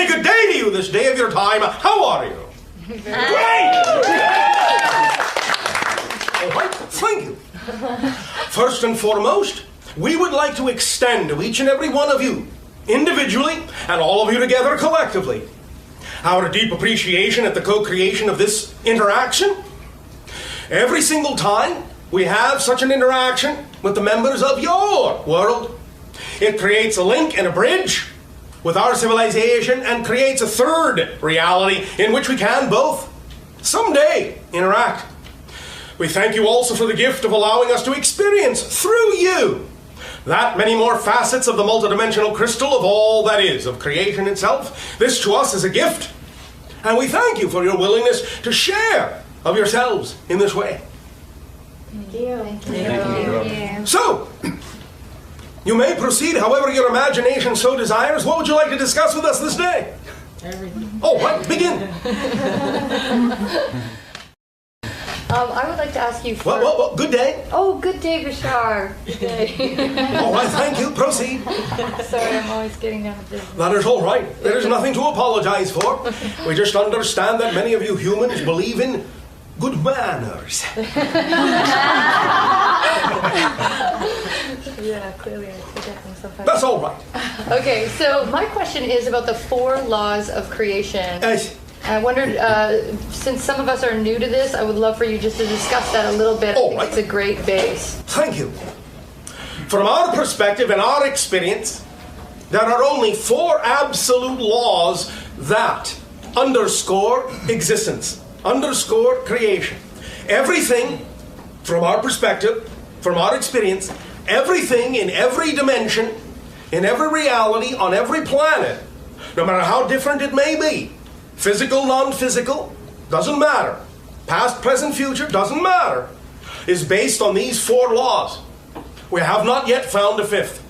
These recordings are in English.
very good day to you this day of your time. How are you? Great! All right, thank you. First and foremost, we would like to extend to each and every one of you, individually, and all of you together collectively, our deep appreciation at the co-creation of this interaction. Every single time we have such an interaction with the members of your world, it creates a link and a bridge with our civilization and creates a third reality in which we can both someday interact. We thank you also for the gift of allowing us to experience through you that many more facets of the multidimensional crystal of all that is, of creation itself. This to us is a gift. And we thank you for your willingness to share of yourselves in this way. Thank you. Thank you. So, you may proceed however your imagination so desires. What would you like to discuss with us this day? Everything. Oh, right, begin. I would like to ask you for... Well, good day. Oh, good day, Bashar. Good day. All right, thank you. Proceed. Sorry, I'm always getting down to business. That is all right. There is nothing to apologize for. We just understand that many of you humans believe in good manners. Yeah, clearly I forget them sometimes. That's all right. Okay, so my question is about the 4 laws of creation. Yes. I wondered, since some of us are new to this, I would love for you just to discuss that a little bit. I think it's a great base. Thank you. From our perspective and our experience, there are only 4 absolute laws that underscore existence, underscore creation. Everything, from our perspective, from our experience, everything in every dimension, in every reality, on every planet, no matter how different it may be, physical, non-physical, doesn't matter. Past, present, future, doesn't matter. Is based on these 4 laws. We have not yet found a 5th.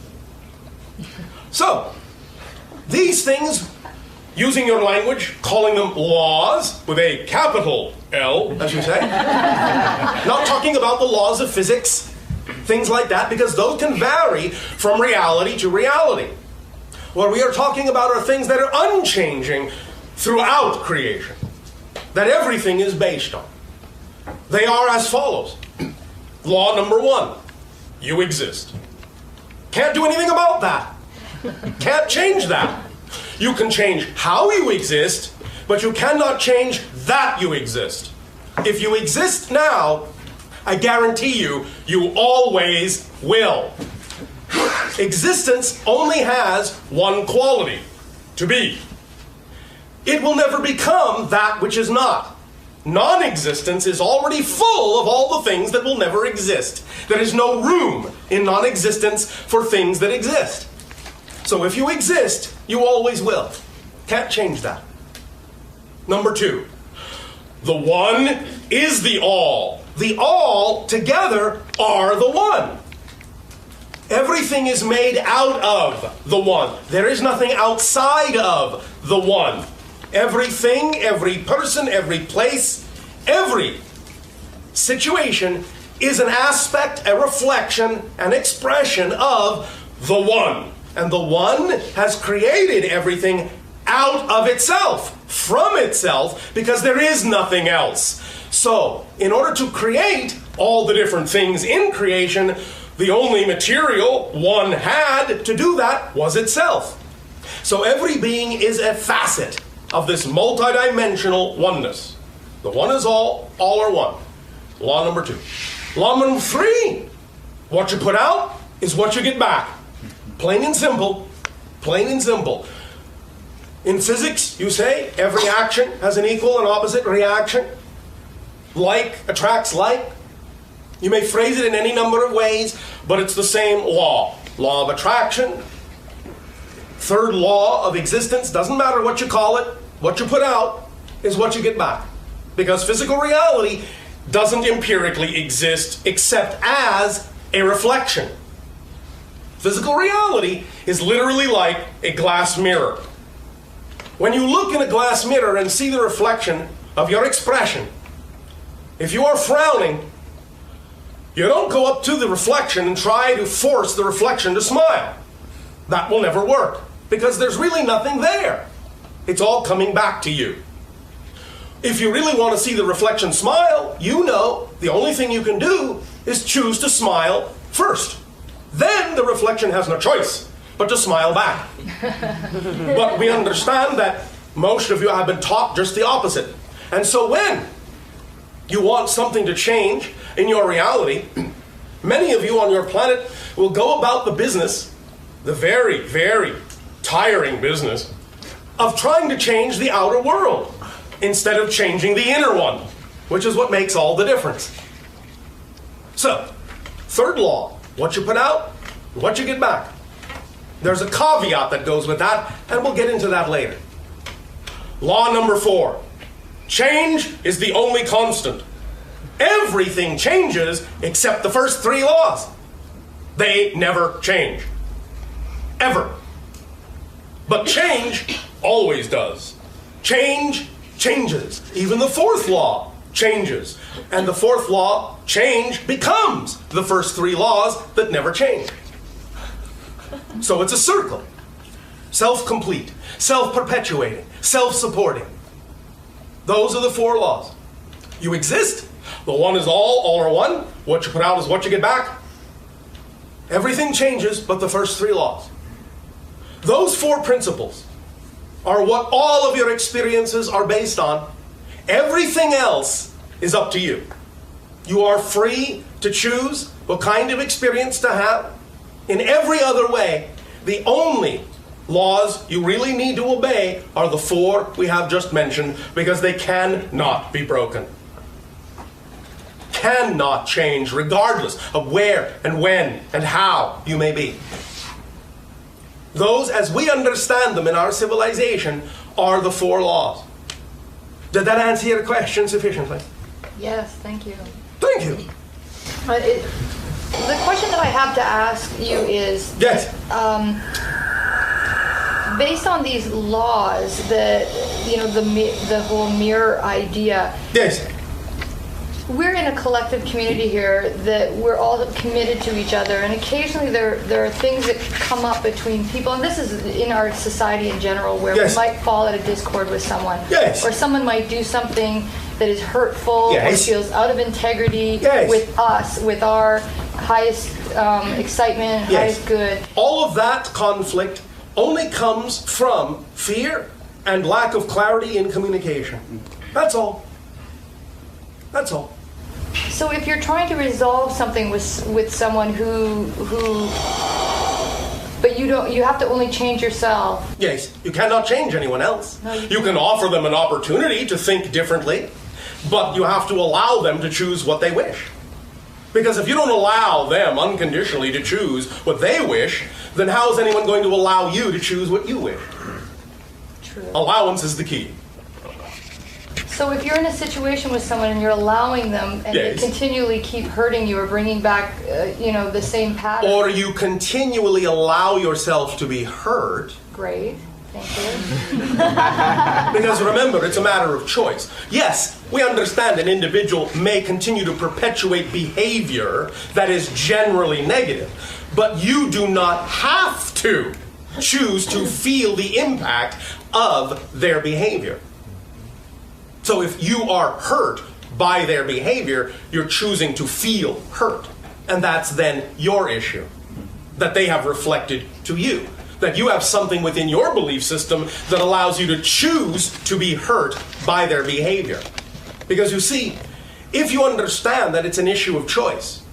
So, these things, using your language, calling them laws, with a capital L, as you say. Not talking about the laws of physics, things like that, because those can vary from reality to reality. What we are talking about are things that are unchanging throughout creation, that everything is based on. They are as follows. Law number 1, you exist. Can't do anything about that. Can't change that. You can change how you exist, but you cannot change that you exist. If you exist now, I guarantee you, you always will. Existence only has one quality, to be. It will never become that which is not. Non-existence is already full of all the things that will never exist. There is no room in non-existence for things that exist. So if you exist, you always will. Can't change that. Number 2, the one is the all. The all together are the one. Everything is made out of the one. There is nothing outside of the one. Everything, every person, every place, every situation is an aspect, a reflection, an expression of the one. And the one has created everything out of itself, from itself, because there is nothing else. So, in order to create all the different things in creation, the only material one had to do that was itself. So every being is a facet of this multidimensional oneness. The one is all are one. Law number 2. Law number 3, what you put out is what you get back. Plain and simple. Plain and simple. In physics, you say every action has an equal and opposite reaction. Like attracts like. You may phrase it in any number of ways, but it's the same law. Law of attraction. Third law of existence. Doesn't matter what you call it. What you put out is what you get back. Because physical reality doesn't empirically exist except as a reflection. Physical reality is literally like a glass mirror. When you look in a glass mirror and see the reflection of your expression, if you are frowning, you don't go up to the reflection and try to force the reflection to smile. That will never work, because there's really nothing there. It's all coming back to you. If you really want to see the reflection smile, you know the only thing you can do is choose to smile first. Then the reflection has no choice but to smile back. But we understand that most of you have been taught just the opposite. And so when you want something to change in your reality, many of you on your planet will go about the business, the very, very tiring business, of trying to change the outer world instead of changing the inner one, which is what makes all the difference. So, third law, what you put out, what you get back. There's a caveat that goes with that, and we'll get into that later. Law number 4, change is the only constant. Everything changes except the first 3 laws. They never change. Ever. But change always does. Change changes. Even the 4th law changes. And the 4th law, change, becomes the first 3 laws that never change. So it's a circle. Self-complete, self-perpetuating, self-supporting. Those are the 4 laws. You exist. The one is all are one. What you put out is what you get back. Everything changes but the first 3 laws. Those 4 principles are what all of your experiences are based on. Everything else is up to you. You are free to choose what kind of experience to have. In every other way, the only laws you really need to obey are the 4 we have just mentioned, because they cannot be broken. Cannot change regardless of where and when and how you may be. Those, as we understand them in our civilization, are the 4 laws. Did that answer your question sufficiently? Yes, thank you. Thank you. The question that I have to ask you is, yes. Based on these laws, the whole mirror idea. Yes. We're in a collective community here that we're all committed to each other, and occasionally there are things that come up between people, and this is in our society in general, where yes. we might fall at a discord with someone, yes. or someone might do something that is hurtful yes. or feels out of integrity yes. with us, with our highest excitement, yes. highest good. All of that conflict only comes from fear and lack of clarity in communication. That's all. That's all. So if you're trying to resolve something with someone who but you have to only change yourself. Yes, you cannot change anyone else. No, you can offer them an opportunity to think differently, but you have to allow them to choose what they wish. Because if you don't allow them unconditionally to choose what they wish, then how is anyone going to allow you to choose what you wish? True. Allowance is the key. So if you're in a situation with someone and you're allowing them, and yes. they continually keep hurting you or bringing back, the same pattern. Or you continually allow yourself to be hurt. Great, thank you. Because remember, it's a matter of choice. Yes, we understand an individual may continue to perpetuate behavior that is generally negative, but you do not have to choose to feel the impact of their behavior. So if you are hurt by their behavior, you're choosing to feel hurt. And that's then your issue, that they have reflected to you. That you have something within your belief system that allows you to choose to be hurt by their behavior. Because you see, if you understand that it's an issue of choice,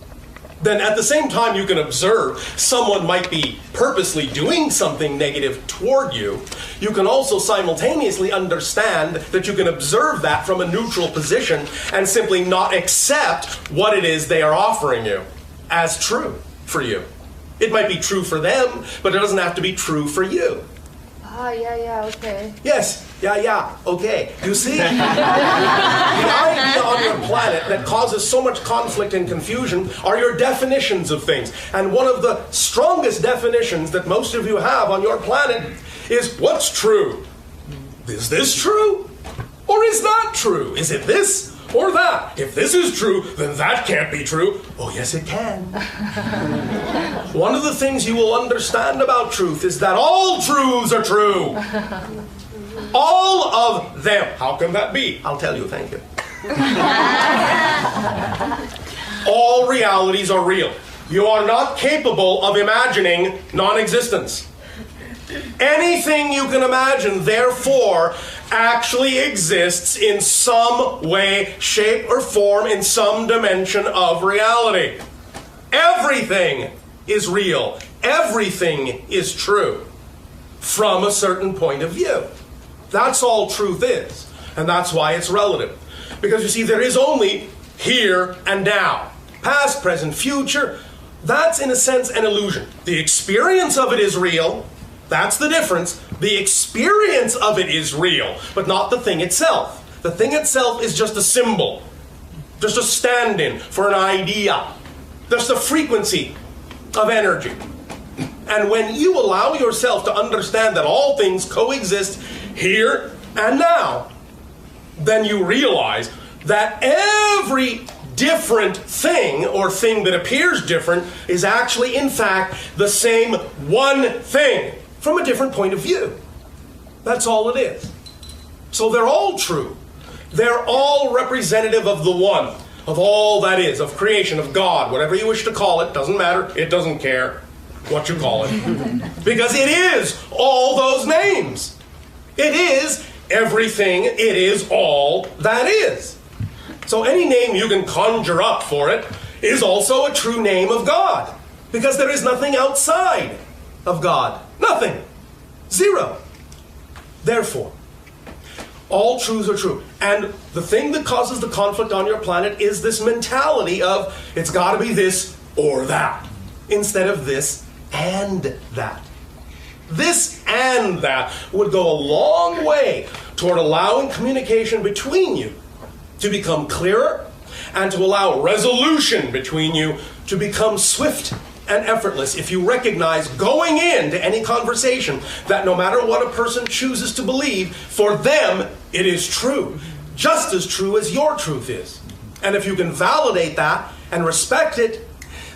then at the same time you can observe someone might be purposely doing something negative toward you, you can also simultaneously understand that you can observe that from a neutral position and simply not accept what it is they are offering you as true for you. It might be true for them, but it doesn't have to be true for you. Yeah, okay. Yes, yeah, okay. You see, the idea on your planet that causes so much conflict and confusion are your definitions of things. And one of the strongest definitions that most of you have on your planet is what's true. Is this true? Or is not true? Is it this? or that. If this is true, then that can't be true. Oh, yes, it can. One of the things you will understand about truth is that all truths are true. All of them. How can that be? I'll tell you, thank you. All realities are real. You are not capable of imagining non-existence. Anything you can imagine, therefore, actually exists in some way, shape, or form in some dimension of reality. Everything is real. Everything is true from a certain point of view. That's all truth is. And that's why it's relative. Because you see, there is only here and now. Past, present, future. That's in a sense an illusion. The experience of it is real. That's the difference. The experience of it is real, but not the thing itself. The thing itself is just a symbol, just a stand-in for an idea, just a frequency of energy. And when you allow yourself to understand that all things coexist here and now, then you realize that every different thing, or thing that appears different, is actually, in fact, the same one thing from a different point of view. That's all it is. So they're all true. They're all representative of the one, of all that is, of creation, of God, whatever you wish to call it, doesn't matter, it doesn't care what you call it. Because it is all those names. It is everything, it is all that is. So any name you can conjure up for it is also a true name of God. Because there is nothing outside of God. Nothing. Zero. Therefore, all truths are true. And the thing that causes the conflict on your planet is this mentality of it's got to be this or that, instead of this and that. This and that would go a long way toward allowing communication between you to become clearer and to allow resolution between you to become swift and effortless if you recognize going into any conversation that no matter what a person chooses to believe, for them it is true, just as true as your truth is. And if you can validate that and respect it,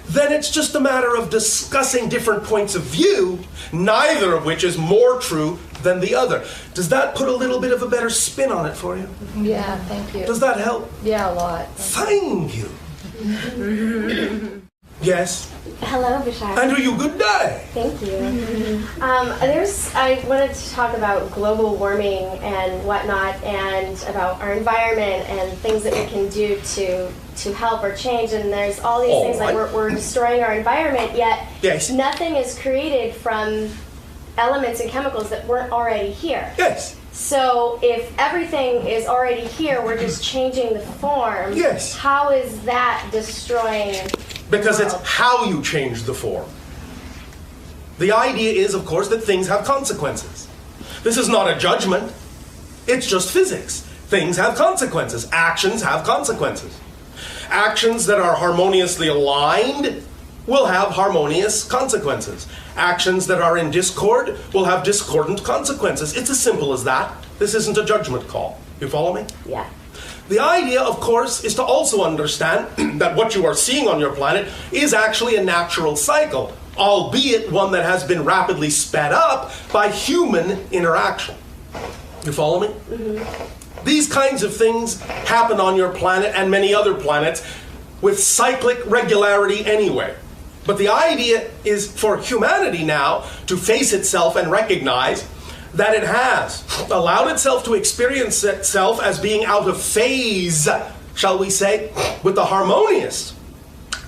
then it's just a matter of discussing different points of view, neither of which is more true than the other. Does that put a little bit of a better spin on it for you? Yeah, thank you. Does that help? Yeah, a lot. Thank you. Yes? Hello, Bashar. And you good day. Thank you. I wanted to talk about global warming and whatnot, and about our environment and things that we can do to help or change. And there's all these things like we're destroying our environment, yet yes. Nothing is created from elements and chemicals that weren't already here. Yes. So if everything is already here, we're just changing the form. Yes. How is that destroying? Because it's how you change the form. The idea is, of course, that things have consequences. This is not a judgment. It's just physics. Things have consequences. Actions have consequences. Actions that are harmoniously aligned will have harmonious consequences. Actions that are in discord will have discordant consequences. It's as simple as that. This isn't a judgment call. You follow me? Yeah. The idea, of course, is to also understand that what you are seeing on your planet is actually a natural cycle, albeit one that has been rapidly sped up by human interaction. You follow me? Mm-hmm. These kinds of things happen on your planet and many other planets with cyclic regularity anyway. But the idea is for humanity now to face itself and recognize that it has allowed itself to experience itself as being out of phase, shall we say, with the harmonious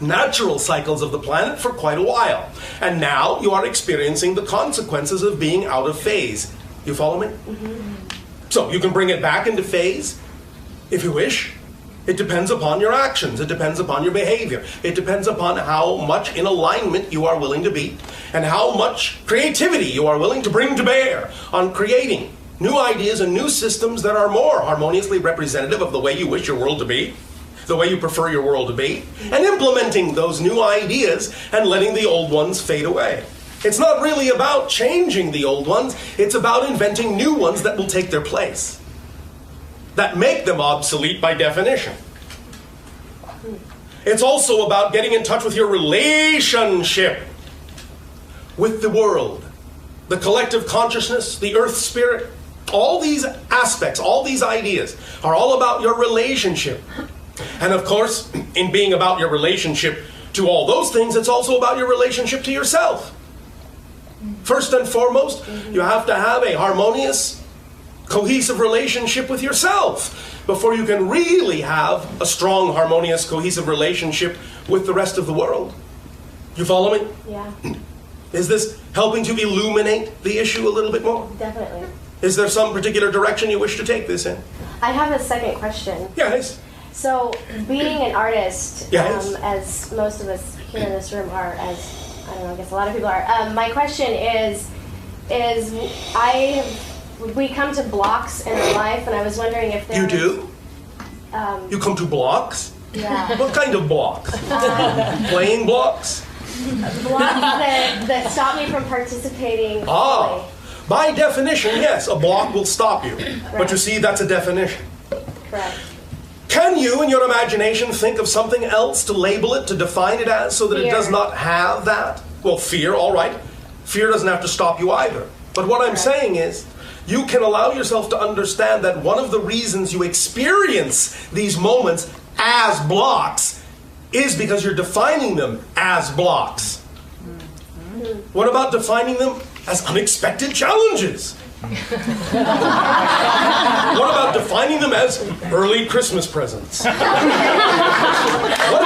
natural cycles of the planet for quite a while. And now you are experiencing the consequences of being out of phase. You follow me? Mm-hmm. So you can bring it back into phase if you wish. It depends upon your actions. It depends upon your behavior. It depends upon how much in alignment you are willing to be and how much creativity you are willing to bring to bear on creating new ideas and new systems that are more harmoniously representative of the way you wish your world to be, the way you prefer your world to be, and implementing those new ideas and letting the old ones fade away. It's not really about changing the old ones. It's about inventing new ones that will take their place. that make them obsolete by definition. It's also about getting in touch with your relationship with the world, the collective consciousness, the earth spirit. All these aspects, all these ideas are all about your relationship. And of course, in being about your relationship to all those things, it's also about your relationship to yourself. First and foremost, you have to have a harmonious, cohesive relationship with yourself before you can really have a strong, harmonious, cohesive relationship with the rest of the world. You follow me? Yeah, Is this helping to illuminate the issue a little bit more? definitely. Is there some particular direction you wish to take this in? I have a second question. Yes. So, being an artist, Yes. as most of us here in this room are, as I don't know, I guess a lot of people are. My question is we come to blocks in our life, and I was wondering if there You do? You come to blocks? Yeah. What kind of blocks? Playing blocks? Blocks that stop me from participating fully. By definition, yes, a block will stop you. But you see, that's a definition. Correct. Can you, in your imagination, think of something else to label it, to define it as, so that it Fear. does not have that? Well, fear, all right. Fear doesn't have to stop you either. But what I'm saying is, you can allow yourself to understand that one of the reasons you experience these moments as blocks is because you're defining them as blocks. What about defining them as unexpected challenges? What about defining them as early Christmas presents? What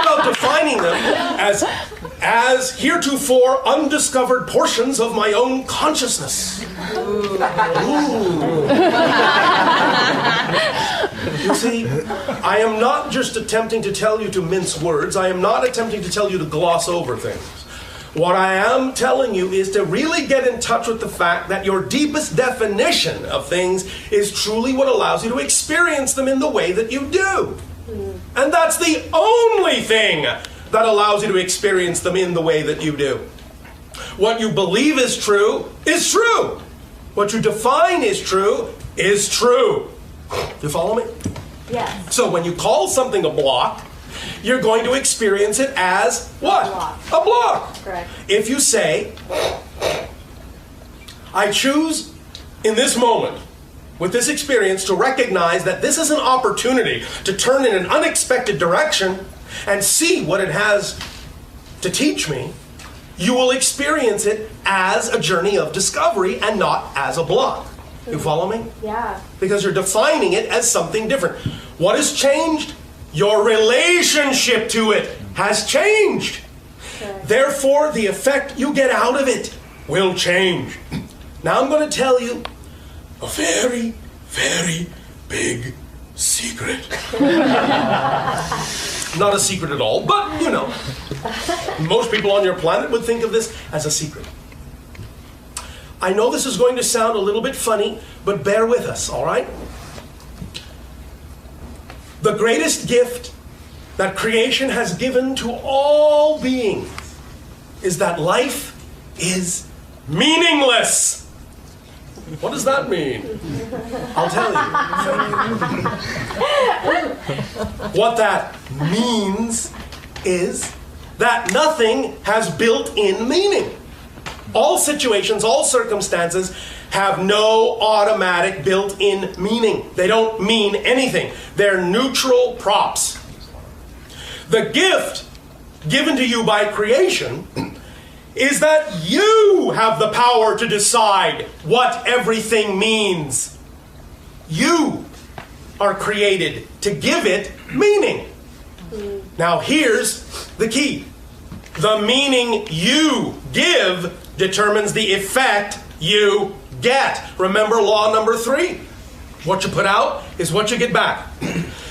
about defining them as heretofore undiscovered portions of my own consciousness? Ooh. You see, I am not just attempting to tell you to mince words. I am not attempting to tell you to gloss over things. What I am telling you is to really get in touch with the fact that your deepest definition of things is truly what allows you to experience them in the way that you do. And that's the only thing that allows you to experience them in the way that you do. What you believe is true is true. What you define is true is true. You follow me? Yes. So when you call something a block, you're going to experience it as what? A block. Correct. If you say, I choose in this moment, with this experience, to recognize that this is an opportunity to turn in an unexpected direction and see what it has to teach me, you will experience it as a journey of discovery and not as a block. You follow me? Yeah. Because you're defining it as something different. What has changed? Your relationship to it has changed. Sure. Therefore, the effect you get out of it will change. Now I'm going to tell you a very, very big secret. Not a secret at all, but you know, most people on your planet would think of this as a secret. I know this is going to sound a little bit funny, but bear with us, all right? The greatest gift that creation has given to all beings is that life is meaningless. What does that mean? I'll tell you. What that means is that nothing has built-in meaning. All situations, all circumstances have no automatic built-in meaning. They don't mean anything. They're neutral props. The gift given to you by creation is that you have the power to decide what everything means. You are created to give it meaning. Now here's the key. The meaning you give determines the effect you get. Remember law number 3? What you put out is what you get back.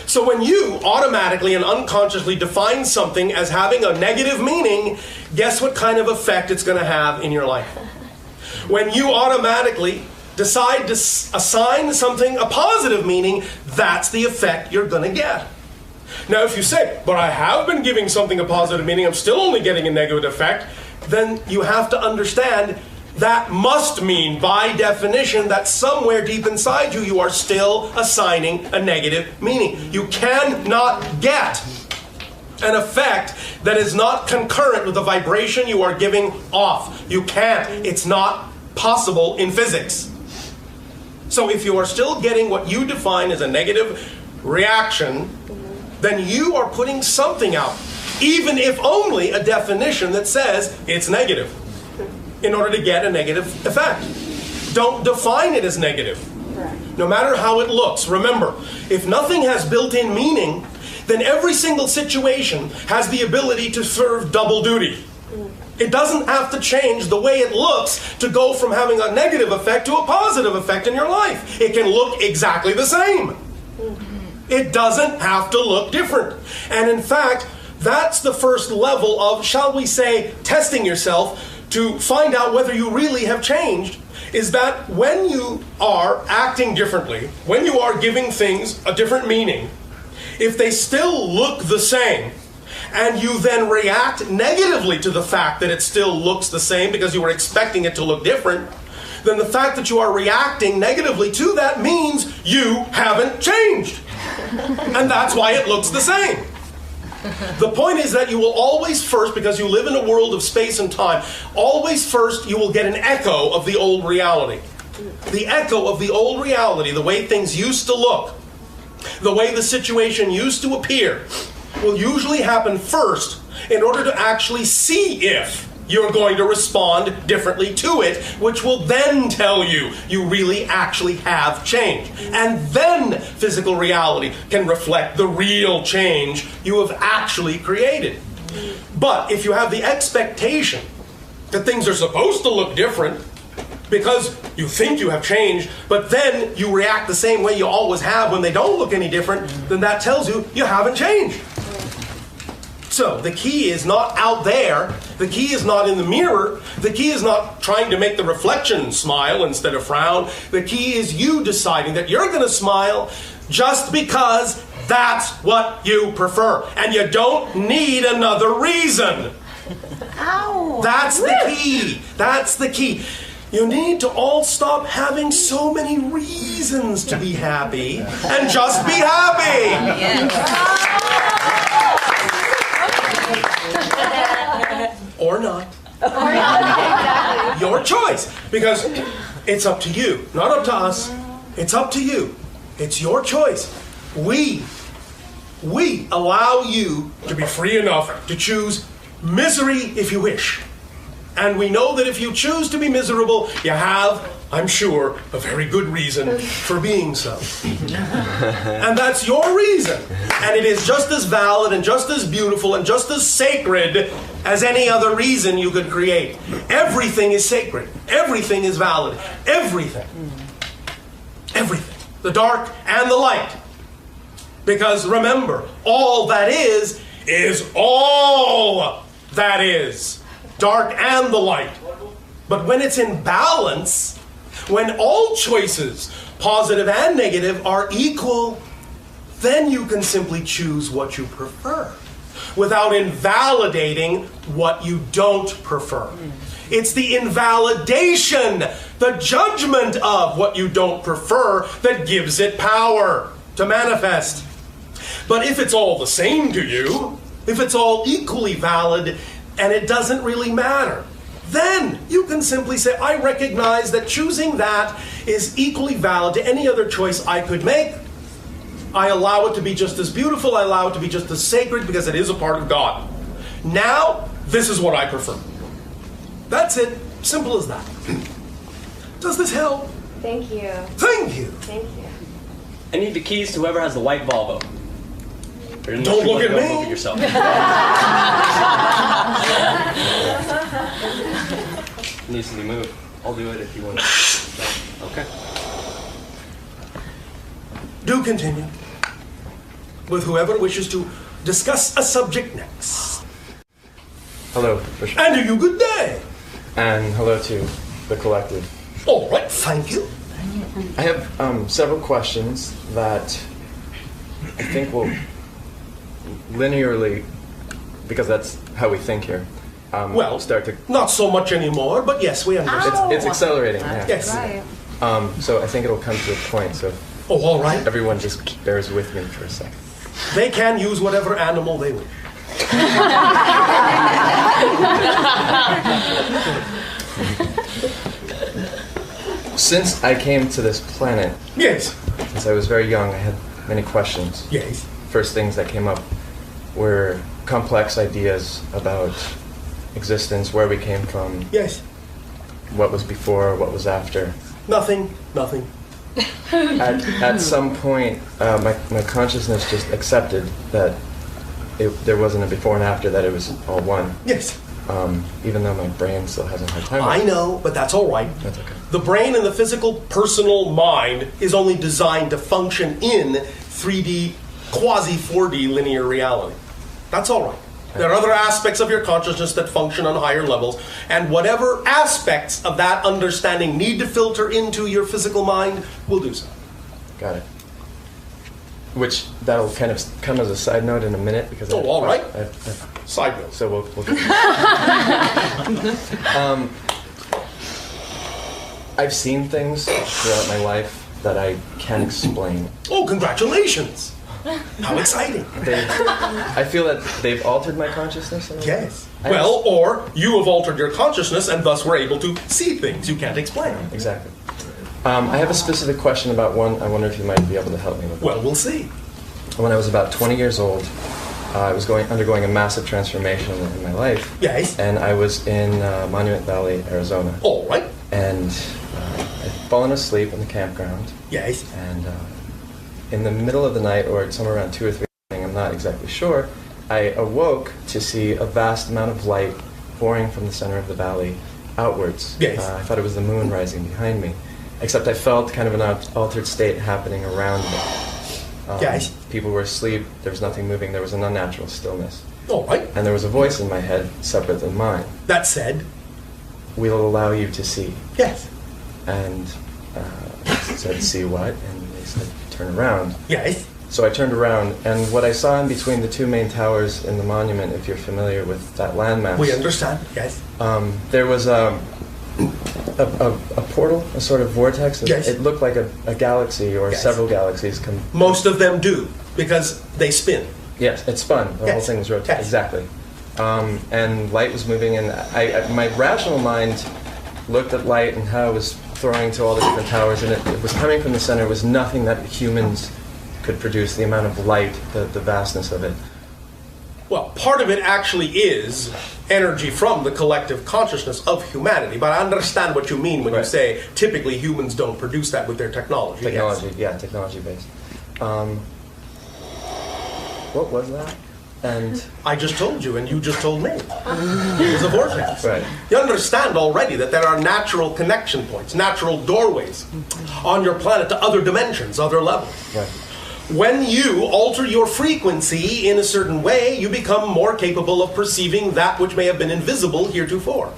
So when you automatically and unconsciously define something as having a negative meaning, guess what kind of effect it's going to have in your life? When you automatically decide to assign something a positive meaning, that's the effect you're going to get. Now if you say, but I have been giving something a positive meaning, I'm still only getting a negative effect, then you have to understand that must mean, by definition, that somewhere deep inside you, you are still assigning a negative meaning. You cannot get an effect that is not concurrent with the vibration you are giving off. You can't. It's not possible in physics. So if you are still getting what you define as a negative reaction, then you are putting something out, even if only a definition that says it's negative, in order to get a negative effect. Don't define it as negative, no matter how it looks. Remember, if nothing has built-in meaning, then every single situation has the ability to serve double duty. It doesn't have to change the way it looks to go from having a negative effect to a positive effect in your life. It can look exactly the same. It doesn't have to look different. And in fact, that's the first level of, shall we say, testing yourself to find out whether you really have changed, is that when you are acting differently, when you are giving things a different meaning, if they still look the same, and you then react negatively to the fact that it still looks the same because you were expecting it to look different, then the fact that you are reacting negatively to that means you haven't changed. And that's why it looks the same. The point is that you will always first, because you live in a world of space and time, always first you will get an echo of the old reality. The echo of the old reality, the way things used to look, the way the situation used to appear, will usually happen first in order to actually see if you're going to respond differently to it, which will then tell you you really actually have changed. And then physical reality can reflect the real change you have actually created. But if you have the expectation that things are supposed to look different because you think you have changed, but then you react the same way you always have when they don't look any different, then that tells you you haven't changed. So the key is not out there. The key is not in the mirror. The key is not trying to make the reflection smile instead of frown. The key is you deciding that you're going to smile just because that's what you prefer. And you don't need another reason. Ow. That's the key. That's the key. You need to all stop having so many reasons to be happy and just be happy. Yes. Or not. Exactly. Your choice. Because it's up to you, not up to us. It's up to you. It's your choice. We allow you to be free enough to choose misery if you wish. And we know that if you choose to be miserable, you have, I'm sure, a very good reason for being so. And that's your reason. And it is just as valid and just as beautiful and just as sacred as any other reason you could create. Everything is sacred. Everything is valid. Everything. Everything. The dark and the light. Because remember, all that is all that is. Dark and the light. But when it's in balance, when all choices, positive and negative, are equal, then you can simply choose what you prefer without invalidating what you don't prefer. It's the invalidation, the judgment of what you don't prefer that gives it power to manifest. But if it's all the same to you, if it's all equally valid, and it doesn't really matter, then you can simply say, I recognize that choosing that is equally valid to any other choice I could make. I allow it to be just as beautiful, I allow it to be just as sacred because it is a part of God. Now, this is what I prefer. That's it. Simple as that. Does this help? Thank you. Thank you. Thank you. I need the keys to whoever has the white Volvo. Don't look at me. Look at yourself. It needs to be moved. I'll do it if you want. Okay. Do continue with whoever wishes to discuss a subject next. Hello, Bashar. And do you good day. And hello to the collective. All right, thank you. I have several questions that I think will linearly, because that's how we think here, start to... not so much anymore, but yes, we understand. It's accelerating, yeah. Yes. Right. So I think it'll come to a point, so Oh, all right. everyone just bears with me for a second. They can use whatever animal they wish. Since I came to this planet, Yes. since I was very young, I had many questions. Yes. First things that came up were complex ideas about existence, where we came from, Yes. what was before, what was after. Nothing. At some point, my consciousness just accepted that there wasn't a before and after, that it was all one. Yes. Even though my brain still has a hard time with I it. know, but that's all right. That's okay. The brain and the physical personal mind is only designed to function in 3D, quasi 4D linear reality. That's all right. There are other aspects of your consciousness that function on higher levels, and whatever aspects of that understanding need to filter into your physical mind will do so. Got it. Which, that'll kind of come as a side note in a minute, because Oh, all right. I've Side note. so we'll get I've seen things throughout my life that I can't explain. Oh, congratulations! How exciting! I feel that they've altered my consciousness. In a way. Yes. Well, or you have altered your consciousness and thus were able to see things you can't explain. Exactly. I have a specific question about one. I wonder if you might be able to help me with. Well, we'll see. When I was about 20 years old, I was undergoing a massive transformation in my life. Yes. And I was in Monument Valley, Arizona. All right. And I'd fallen asleep in the campground. Yes. And in the middle of the night, or somewhere around 2 or 3, I'm not exactly sure, I awoke to see a vast amount of light pouring from the center of the valley outwards. Yes. I thought it was the moon rising behind me. Except I felt kind of an altered state happening around me. Yes. People were asleep, there was nothing moving, there was an unnatural stillness. All right. And there was a voice in my head, separate than mine. That said, We'll allow you to see. yes. And I said, see what? And they said, turn around. Yes. So I turned around, and what I saw in between the two main towers in the monument, if you're familiar with that landmass, We understand. Yes. there was a portal, a sort of vortex. Yes. It looked like a galaxy or Yes. several galaxies. Most of them do, because they spin. Yes, it spun. The whole Yes. thing was rotating. Yes. Exactly. And light was moving, and my rational mind looked at light and how it was throwing to all the different towers, and it was coming from the center. It was nothing that humans could produce, the amount of light, the vastness of it. Well, part of it actually is energy from the collective consciousness of humanity, but I understand what you mean when you Right. say typically humans don't produce that with their technology. Yes. Technology, yeah, technology-based. What was that? And I just told you, and you just told me. It was a vortex. Right. You understand already that there are natural connection points, natural doorways on your planet to other dimensions, other levels. right. When you alter your frequency in a certain way, you become more capable of perceiving that which may have been invisible heretofore.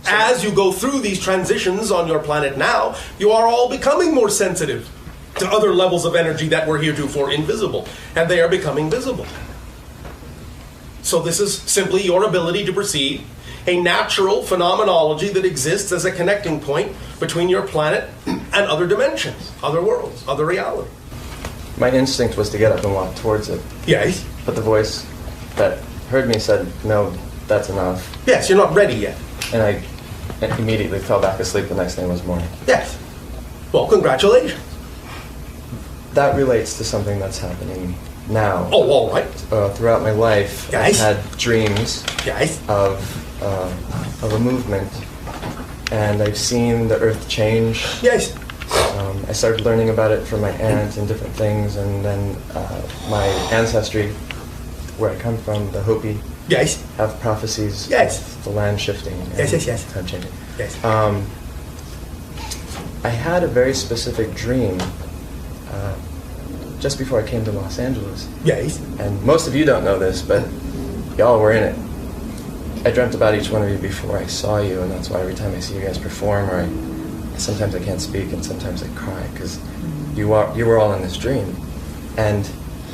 As you go through these transitions on your planet now, you are all becoming more sensitive to other levels of energy that were heretofore invisible, and they are becoming visible. So this is simply your ability to perceive a natural phenomenology that exists as a connecting point between your planet and other dimensions, other worlds, other reality. My instinct was to get up and walk towards it, Yes. but the voice that heard me said, no, that's enough. Yes, you're not ready yet. And I immediately fell back asleep. The next thing was morning. Yes. Well, congratulations. That relates to something that's happening now. Oh, all right. Throughout my life, Guys? I've had dreams Yes. of a movement, and I've seen the earth change. Yes. I started learning about it from my aunt and different things, and then my ancestry, where I come from, the Hopi, Yes. have prophecies Yes. of the land shifting and Yes. time changing. Yes. I had a very specific dream just before I came to Los Angeles. Yes. And most of you don't know this, but y'all were in it. I dreamt about each one of you before I saw you, and that's why every time I see you guys perform, or sometimes I can't speak and sometimes I cry, because you were all in this dream. And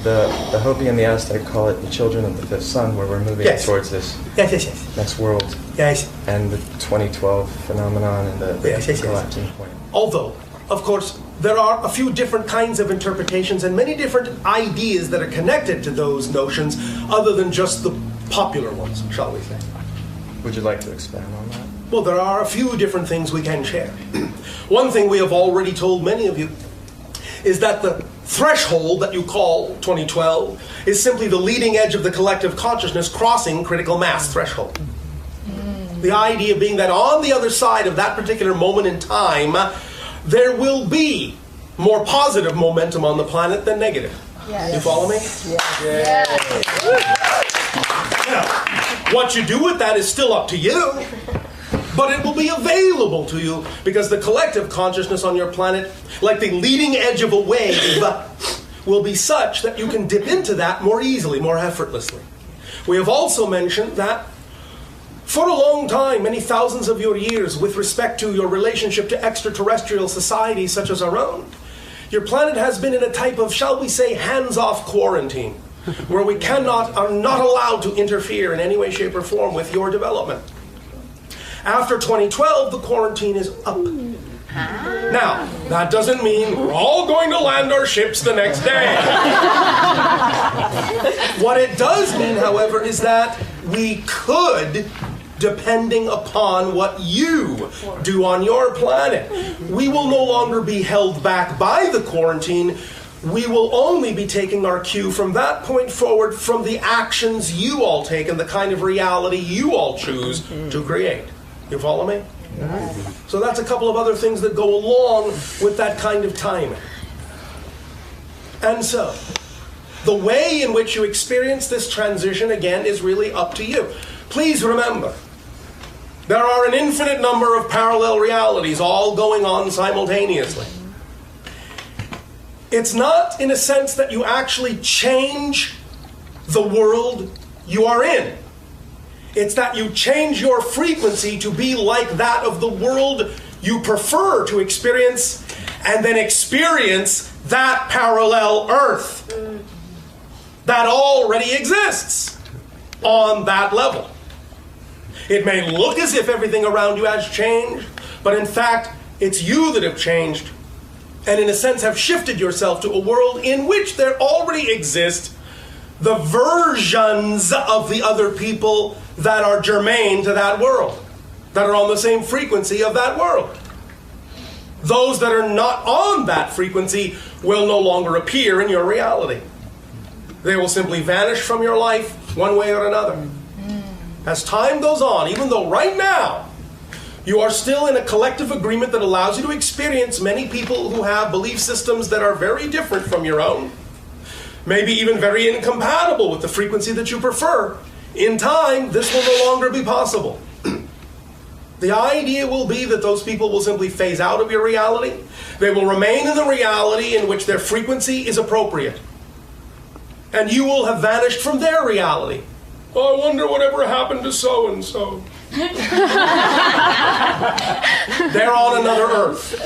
the Hopi and the Aztec call it the children of the fifth sun, where we're moving Yes. towards this Yes. next world, Yes. and the 2012 phenomenon and the Yes. collapsing point. Although, of course, there are a few different kinds of interpretations and many different ideas that are connected to those notions other than just the popular ones, shall we say. Would you like to expand on that? Well, there are a few different things we can share. One thing we have already told many of you is that the threshold that you call 2012 is simply the leading edge of the collective consciousness crossing critical mass threshold. The idea being that on the other side of that particular moment in time, there will be more positive momentum on the planet than negative. Yes. You follow me? Yes. Now, what you do with that is still up to you, but it will be available to you because the collective consciousness on your planet, like the leading edge of a wave, will be such that you can dip into that more easily, more effortlessly. We have also mentioned that for a long time, many thousands of your years, with respect to your relationship to extraterrestrial societies such as our own, your planet has been in a type of, shall we say, hands-off quarantine, where we are not allowed to interfere in any way, shape, or form with your development. After 2012, the quarantine is up. Now, that doesn't mean we're all going to land our ships the next day. What it does mean, however, is that we could, depending upon what you do on your planet, we will no longer be held back by the quarantine. We will only be taking our cue from that point forward from the actions you all take and the kind of reality you all choose to create. You follow me? So that's a couple of other things that go along with that kind of timing. And so, the way in which you experience this transition, again, is really up to you. Please remember, there are an infinite number of parallel realities all going on simultaneously. It's not in a sense that you actually change the world you are in. It's that you change your frequency to be like that of the world you prefer to experience, and then experience that parallel Earth that already exists on that level. It may look as if everything around you has changed, but in fact, it's you that have changed, and in a sense have shifted yourself to a world in which there already exist the versions of the other people that are germane to that world, that are on the same frequency of that world. Those that are not on that frequency will no longer appear in your reality. They will simply vanish from your life one way or another. As time goes on, even though right now you are still in a collective agreement that allows you to experience many people who have belief systems that are very different from your own, maybe even very incompatible with the frequency that you prefer, in time, this will no longer be possible. The idea will be that those people will simply phase out of your reality. They will remain in the reality in which their frequency is appropriate. And you will have vanished from their reality. Oh, I wonder whatever happened to so-and-so. They're on another Earth,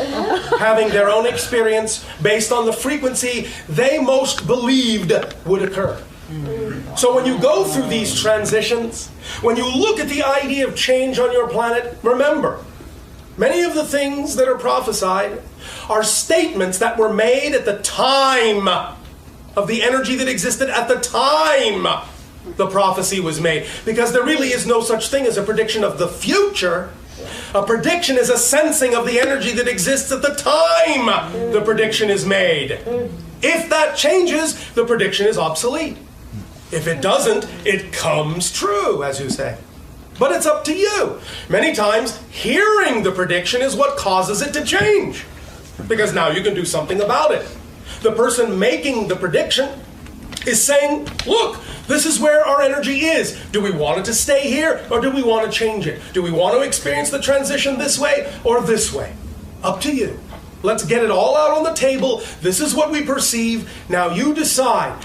having their own experience based on the frequency they most believed would occur. So when you go through these transitions, when you look at the idea of change on your planet, remember, many of the things that are prophesied are statements that were made at the time of the energy that existed at the time the prophecy was made. Because there really is no such thing as a prediction of the future. A prediction is a sensing of the energy that exists at the time the prediction is made. If that changes, the prediction is obsolete. If it doesn't, it comes true, as you say. But it's up to you. Many times, hearing the prediction is what causes it to change. Because now you can do something about it. The person making the prediction is saying, look, this is where our energy is. Do we want it to stay here, or do we want to change it? Do we want to experience the transition this way or this way? Up to you. Let's get it all out on the table. This is what we perceive. Now you decide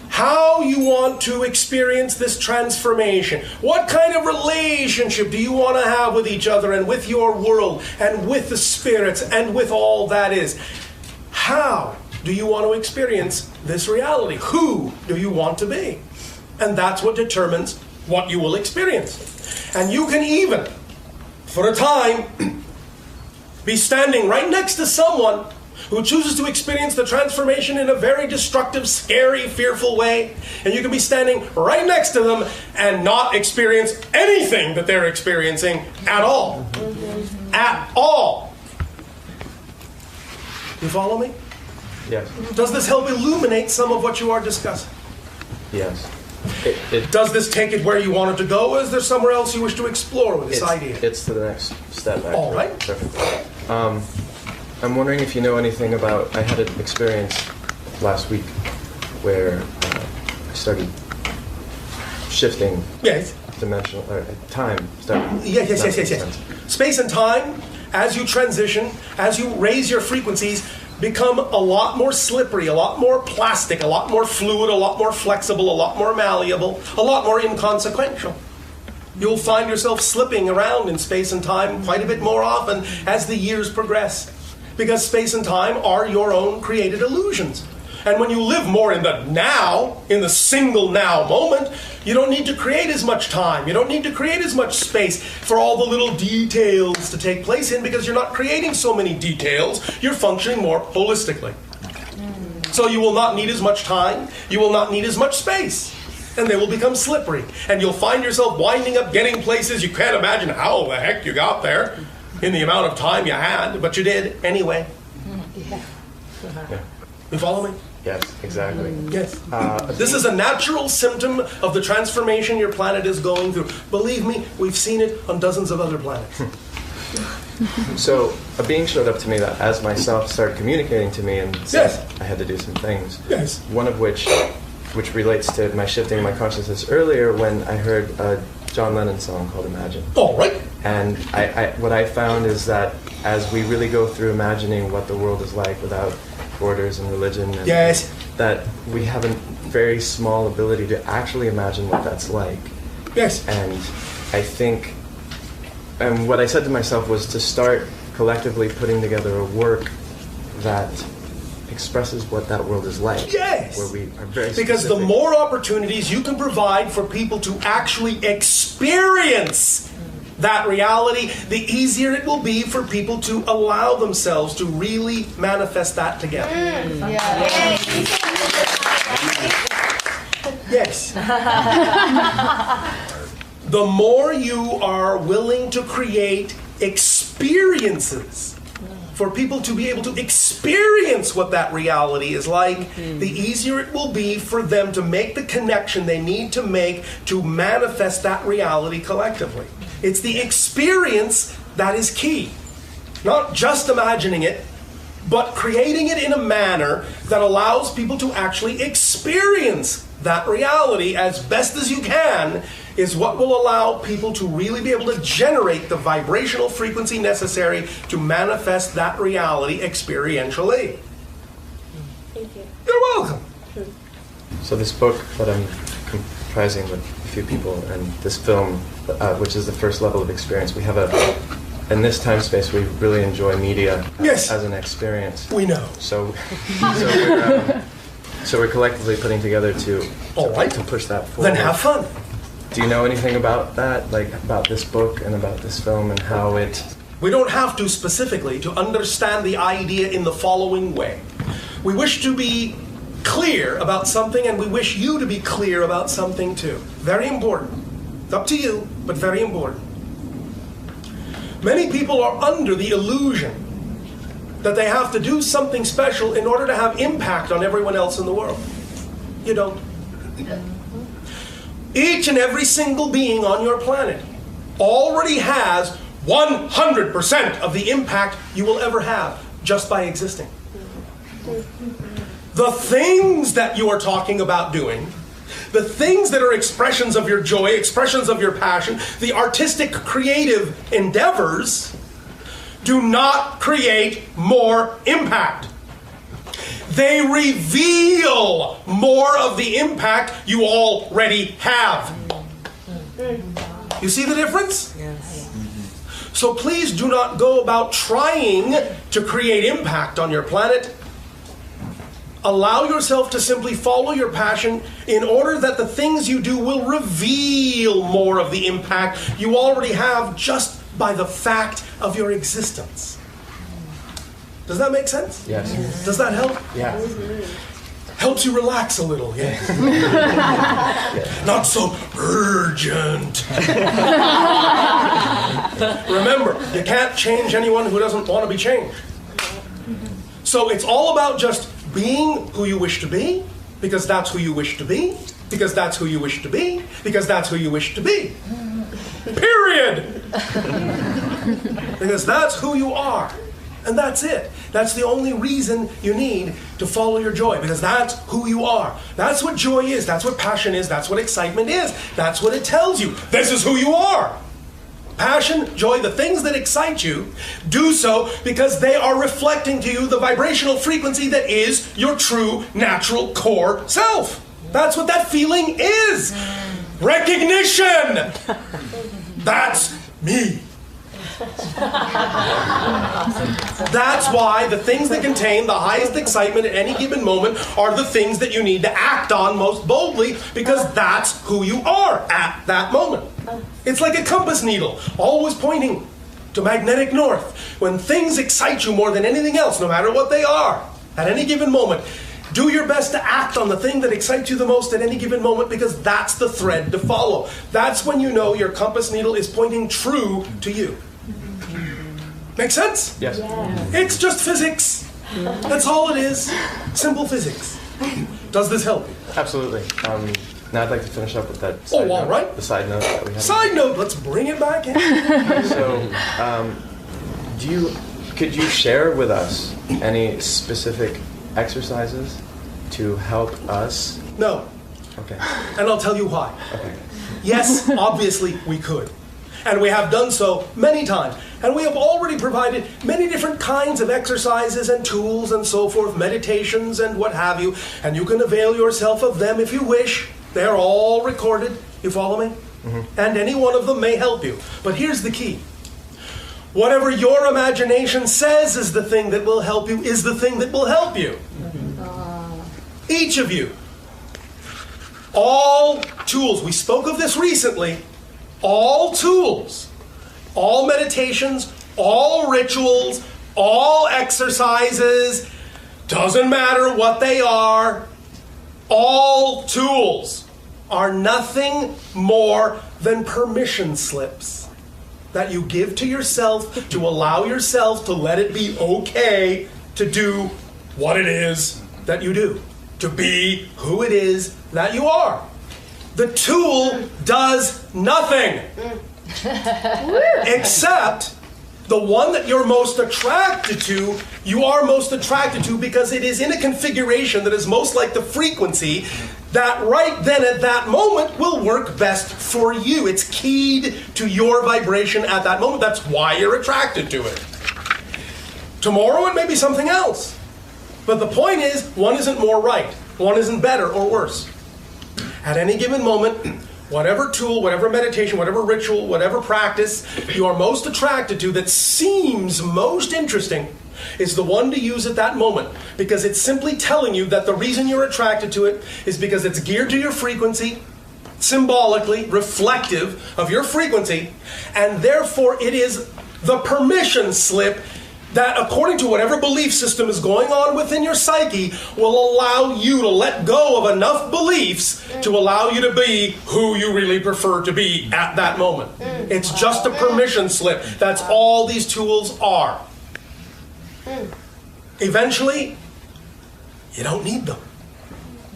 how you want to experience this transformation. What kind of relationship do you want to have with each other and with your world and with the spirits and with all that is? How do you want to experience this reality? Who do you want to be? And that's what determines what you will experience. And you can even, for a time, be standing right next to someone who chooses to experience the transformation in a very destructive, scary, fearful way. And you can be standing right next to them and not experience anything that they're experiencing at all. At all. You follow me? Yes. Does this help illuminate some of what you are discussing? Yes. Does this take it where you want it to go, or is there somewhere else you wish to explore with this idea? It's to the next step, actually. All right. Perfect. I'm wondering if you know anything about, I had an experience last week where I started shifting Yes. dimensional, or time. Yes. Space and time, as you transition, as you raise your frequencies, become a lot more slippery, a lot more plastic, a lot more fluid, a lot more flexible, a lot more malleable, a lot more inconsequential. You'll find yourself slipping around in space and time quite a bit more often as the years progress. Because space and time are your own created illusions. And when you live more in the now, in the single now moment, you don't need to create as much time. You don't need to create as much space for all the little details to take place in, because you're not creating so many details. You're functioning more holistically. So you will not need as much time. You will not need as much space. And they will become slippery. And you'll find yourself winding up getting places you can't imagine how the heck you got there in the amount of time you had, but you did anyway. Yeah. You follow me? Yes, exactly. Yes. This is a natural symptom of the transformation your planet is going through. Believe me, we've seen it on dozens of other planets. So a being showed up to me that as myself started communicating to me and said Yes. I had to do some things. Yes. One of which relates to my shifting my consciousness earlier when I heard a John Lennon song called Imagine. All right. And what I found is that as we really go through imagining what the world is like without borders and religion, and Yes. that we have a very small ability to actually imagine what that's like. Yes. And I think, and what I said to myself was to start collectively putting together a work that expresses what that world is like. Yes. Where we are very Because the specific. more opportunities you can provide for people to actually experience that reality, the easier it will be for people to allow themselves to really manifest that together. Yes. The more you are willing to create experiences for people to be able to experience what that reality is like, the easier it will be for them to make the connection they need to make to manifest that reality collectively. It's the experience that is key. Not just imagining it, but creating it in a manner that allows people to actually experience that reality as best as you can is what will allow people to really be able to generate the vibrational frequency necessary to manifest that reality experientially. Thank you. You're welcome. So this book that I'm comprising with a few people, and this film, which is the first level of experience, we have in this time space, we really enjoy media Yes. as an experience. We know. So we're collectively putting together to All right. to push that forward. Then have fun. Do you know anything about that, like about this book and about this film and how it? We don't have to specifically to understand the idea in the following way. We wish to be clear about something, and we wish you to be clear about something too. Very important. It's up to you, but very important. Many people are under the illusion that they have to do something special in order to have impact on everyone else in the world. You don't. Each and every single being on your planet already has 100% of the impact you will ever have just by existing. The things that you are talking about doing, the things that are expressions of your joy, expressions of your passion, the artistic, creative endeavors, do not create more impact. They reveal more of the impact you already have. You see the difference? Yes. So please do not go about trying to create impact on your planet. Allow yourself to simply follow your passion in order that the things you do will reveal more of the impact you already have just by the fact of your existence. Does that make sense? Yes. Does that help? Yeah. Helps you relax a little, yeah. Not so urgent. Remember, you can't change anyone who doesn't want to be changed. So it's all about just being who you wish to be, because that's who you wish to be, because that's who you wish to be, because that's who you wish to be. Period. Because that's who you are. And that's it. That's the only reason you need to follow your joy, because that's who you are. That's what joy is. That's what passion is. That's what excitement is. That's what it tells you. This is who you are. Passion, joy, the things that excite you, do so because they are reflecting to you the vibrational frequency that is your true, natural, core self. That's what that feeling is. Recognition. That's me. That's why the things that contain the highest excitement at any given moment are the things that you need to act on most boldly, because that's who you are at that moment. It's like a compass needle, always pointing to magnetic north. When things excite you more than anything else, no matter what they are, at any given moment, do your best to act on the thing that excites you the most at any given moment, because that's the thread to follow. That's when you know your compass needle is pointing true to you. Make sense? Yes. It's just physics. That's all it is. Simple physics. Does this help you? Absolutely. Now I'd like to finish up with that side all note, right. the side note that we have. Side note, let's bring it back in. So, could you share with us any specific exercises to help us? No. Okay. And I'll tell you why. Okay. Yes, obviously we could. And we have done so many times. And we have already provided many different kinds of exercises and tools and so forth, meditations and what have you. And you can avail yourself of them if you wish. They're all recorded. You follow me? Mm-hmm. And any one of them may help you. But here's the key. Whatever your imagination says is the thing that will help you is the thing that will help you. Each of you. All tools. We spoke of this recently. All tools, all meditations, all rituals, all exercises, doesn't matter what they are, all tools are nothing more than permission slips that you give to yourself to allow yourself to let it be okay to do what it is that you do, to be who it is that you are. The tool does nothing except the one that you're most attracted to, you are most attracted to because it is in a configuration that is most like the frequency that right then at that moment will work best for you. It's keyed to your vibration at that moment. That's why you're attracted to it. Tomorrow it may be something else. But the point is, one isn't more right. One isn't better or worse. At any given moment, whatever tool, whatever meditation, whatever ritual, whatever practice you are most attracted to that seems most interesting is the one to use at that moment, because it's simply telling you that the reason you're attracted to it is because it's geared to your frequency, symbolically reflective of your frequency, and therefore it is the permission slip that, according to whatever belief system is going on within your psyche, will allow you to let go of enough beliefs to allow you to be who you really prefer to be at that moment. It's just a permission slip. That's all these tools are. Eventually, you don't need them,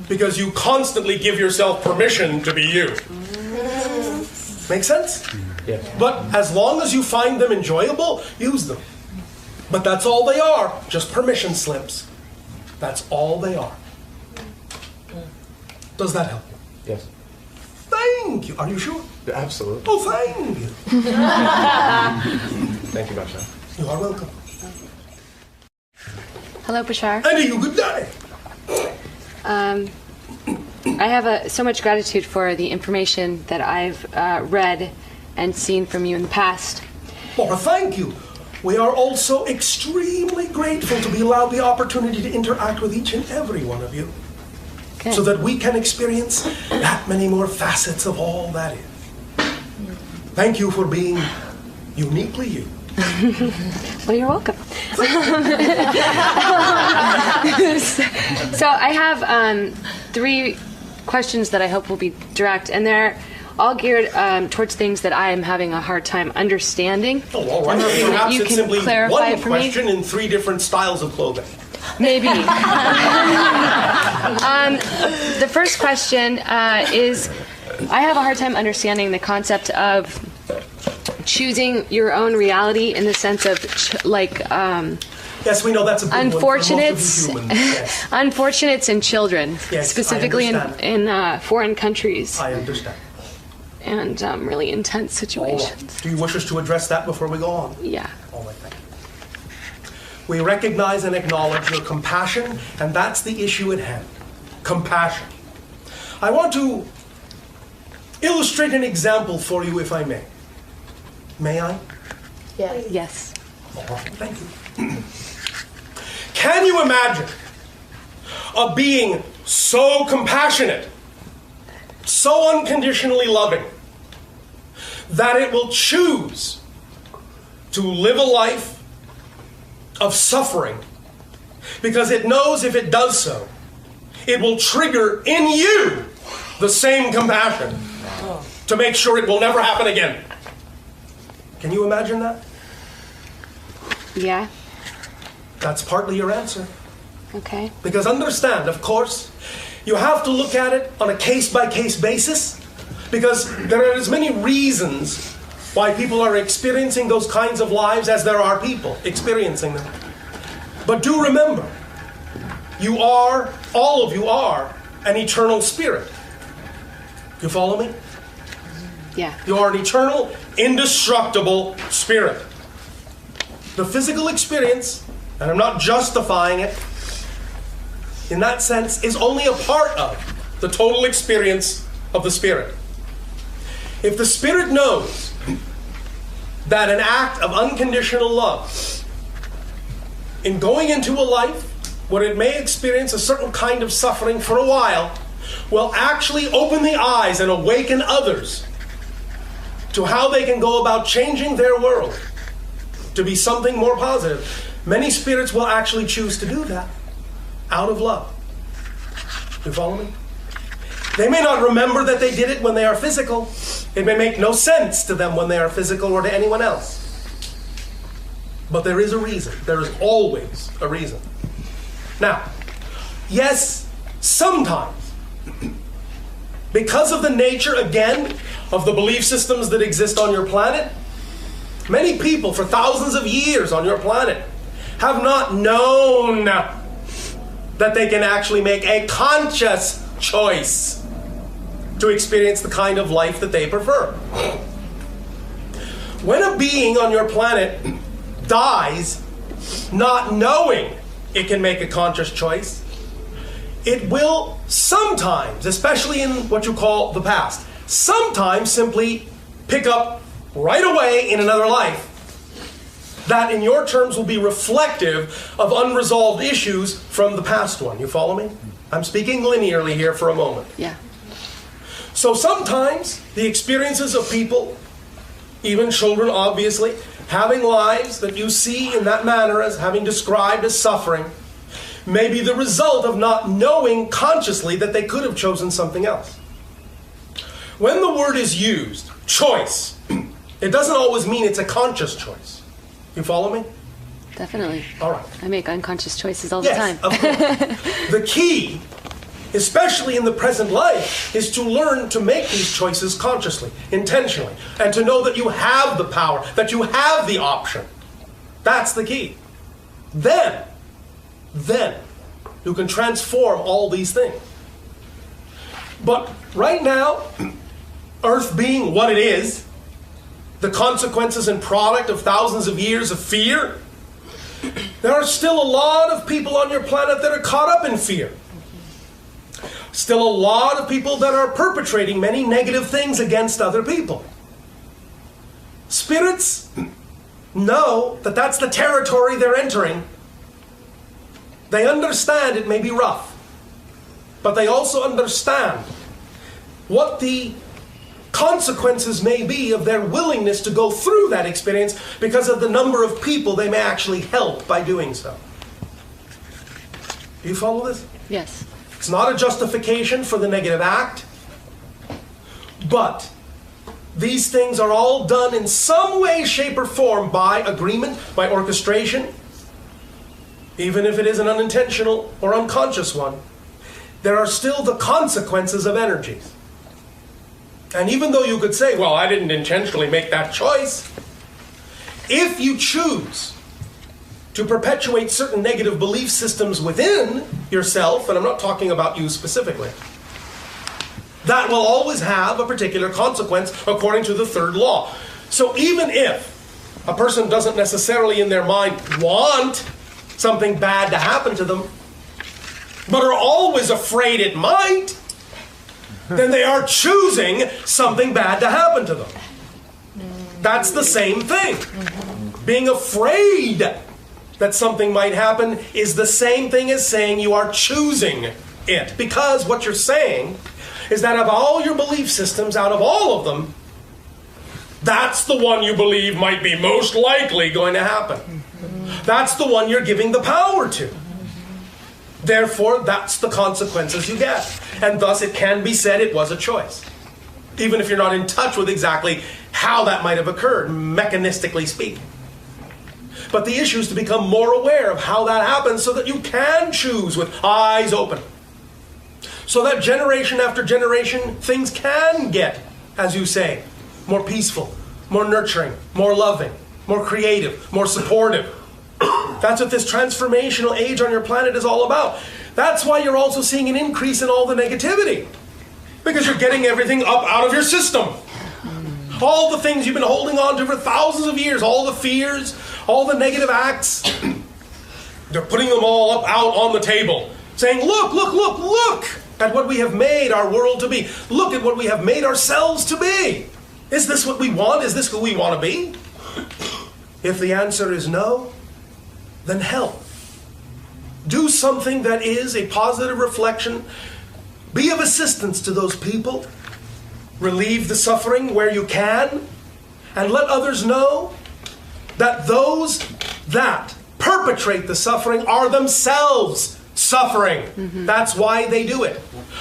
because you constantly give yourself permission to be you. Make sense? Yeah. But as long as you find them enjoyable, use them. But that's all they are, just permission slips. That's all they are. Does that help you? Yes. Thank you. Are you sure? Absolutely. Oh, thank you. Thank you, Bashar. You are welcome. Hello, Bashar. And you good day. I have so much gratitude for the information that I've read and seen from you in the past. Oh, thank you. We are also extremely grateful to be allowed the opportunity to interact with each and every one of you, Good. so that we can experience that many more facets of all that is. Thank you for being uniquely you. Well, you're welcome. So I have 3 questions that I hope will be direct, and they're all geared towards things that I am having a hard time understanding. Oh, all right. I'm hoping that Perhaps you it's can simply clarify one it for me. question in 3 different styles of clothing. Maybe. The first question is, I have a hard time understanding the concept of choosing your own reality in the sense of Yes, we know that's a big unfortunates, one for most of you humans. Yes, unfortunates and children, Yes, specifically I in foreign countries I understand. and really intense All situations. right. Do you wish us to address that before we go on? Yeah. All right, thank you. We recognize and acknowledge your compassion, and that's the issue at hand. Compassion. I want to illustrate an example for you, if I may. May I? Yes. Yes. All right, thank you. Can you imagine a being so compassionate, so unconditionally loving, that it will choose to live a life of suffering because it knows if it does so, it will trigger in you the same compassion to make sure it will never happen again? Can you imagine that? Yeah. That's partly your answer. Okay. Because understand, of course, you have to look at it on a case-by-case basis, because there are as many reasons why people are experiencing those kinds of lives as there are people experiencing them. But do remember, you are, all of you are, an eternal spirit. You follow me? Yeah. You are an eternal, indestructible spirit. The physical experience, and I'm not justifying it, in that sense, is only a part of the total experience of the spirit. If the spirit knows that an act of unconditional love, in going into a life where it may experience a certain kind of suffering for a while, will actually open the eyes and awaken others to how they can go about changing their world to be something more positive, many spirits will actually choose to do that out of love. You follow me? They may not remember that they did it when they are physical. It may make no sense to them when they are physical or to anyone else. But there is a reason. There is always a reason. Now, yes, sometimes, because of the nature, again, of the belief systems that exist on your planet, many people for thousands of years on your planet have not known that they can actually make a conscious choice to experience the kind of life that they prefer. When a being on your planet dies not knowing it can make a conscious choice, it will sometimes, especially in what you call the past, sometimes simply pick up right away in another life that in your terms will be reflective of unresolved issues from the past one. You follow me? I'm speaking linearly here for a moment. Yeah. So sometimes the experiences of people, even children obviously, having lives that you see in that manner as having described as suffering, may be the result of not knowing consciously that they could have chosen something else. When the word is used, choice, it doesn't always mean it's a conscious choice. You follow me? Definitely. All right. I make unconscious choices all the Yes, time. of course. The key, especially in the present life, is to learn to make these choices consciously, intentionally, and to know that you have the power, that you have the option. That's the key. Then you can transform all these things. But right now, Earth being what it is, the consequences and product of thousands of years of fear, there are still a lot of people on your planet that are caught up in fear. Still a lot of people that are perpetrating many negative things against other people. Spirits know that that's the territory they're entering. They understand it may be rough, but they also understand what the consequences may be of their willingness to go through that experience because of the number of people they may actually help by doing so. Do you follow this? Yes. It's not a justification for the negative act, but these things are all done in some way, shape, or form by agreement, by orchestration, even if it is an unintentional or unconscious one. There are still the consequences of energies. And even though you could say, well, I didn't intentionally make that choice, if you choose to perpetuate certain negative belief systems within yourself, and I'm not talking about you specifically, that will always have a particular consequence according to the third law. So even if a person doesn't necessarily in their mind want something bad to happen to them, but are always afraid it might, then they are choosing something bad to happen to them. That's the same thing. Being afraid that something might happen is the same thing as saying you are choosing it. Because what you're saying is that of all your belief systems, out of all of them, that's the one you believe might be most likely going to happen. That's the one you're giving the power to. Therefore, that's the consequences you get. And thus it can be said it was a choice. Even if you're not in touch with exactly how that might have occurred, mechanistically speaking. But the issue is to become more aware of how that happens so that you can choose with eyes open. So that generation after generation, things can get, as you say, more peaceful, more nurturing, more loving, more creative, more supportive. That's what this transformational age on your planet is all about. That's why you're also seeing an increase in all the negativity. Because you're getting everything up out of your system. All the things you've been holding on to for thousands of years, all the fears, all the negative acts, they're putting them all up out on the table. Saying, look, look, look, look at what we have made our world to be. Look at what we have made ourselves to be. Is this what we want? Is this who we want to be? If the answer is no, then help. Do something that is a positive reflection. Be of assistance to those people. Relieve the suffering where you can. And let others know that those that perpetrate the suffering are themselves suffering. That's why they do it.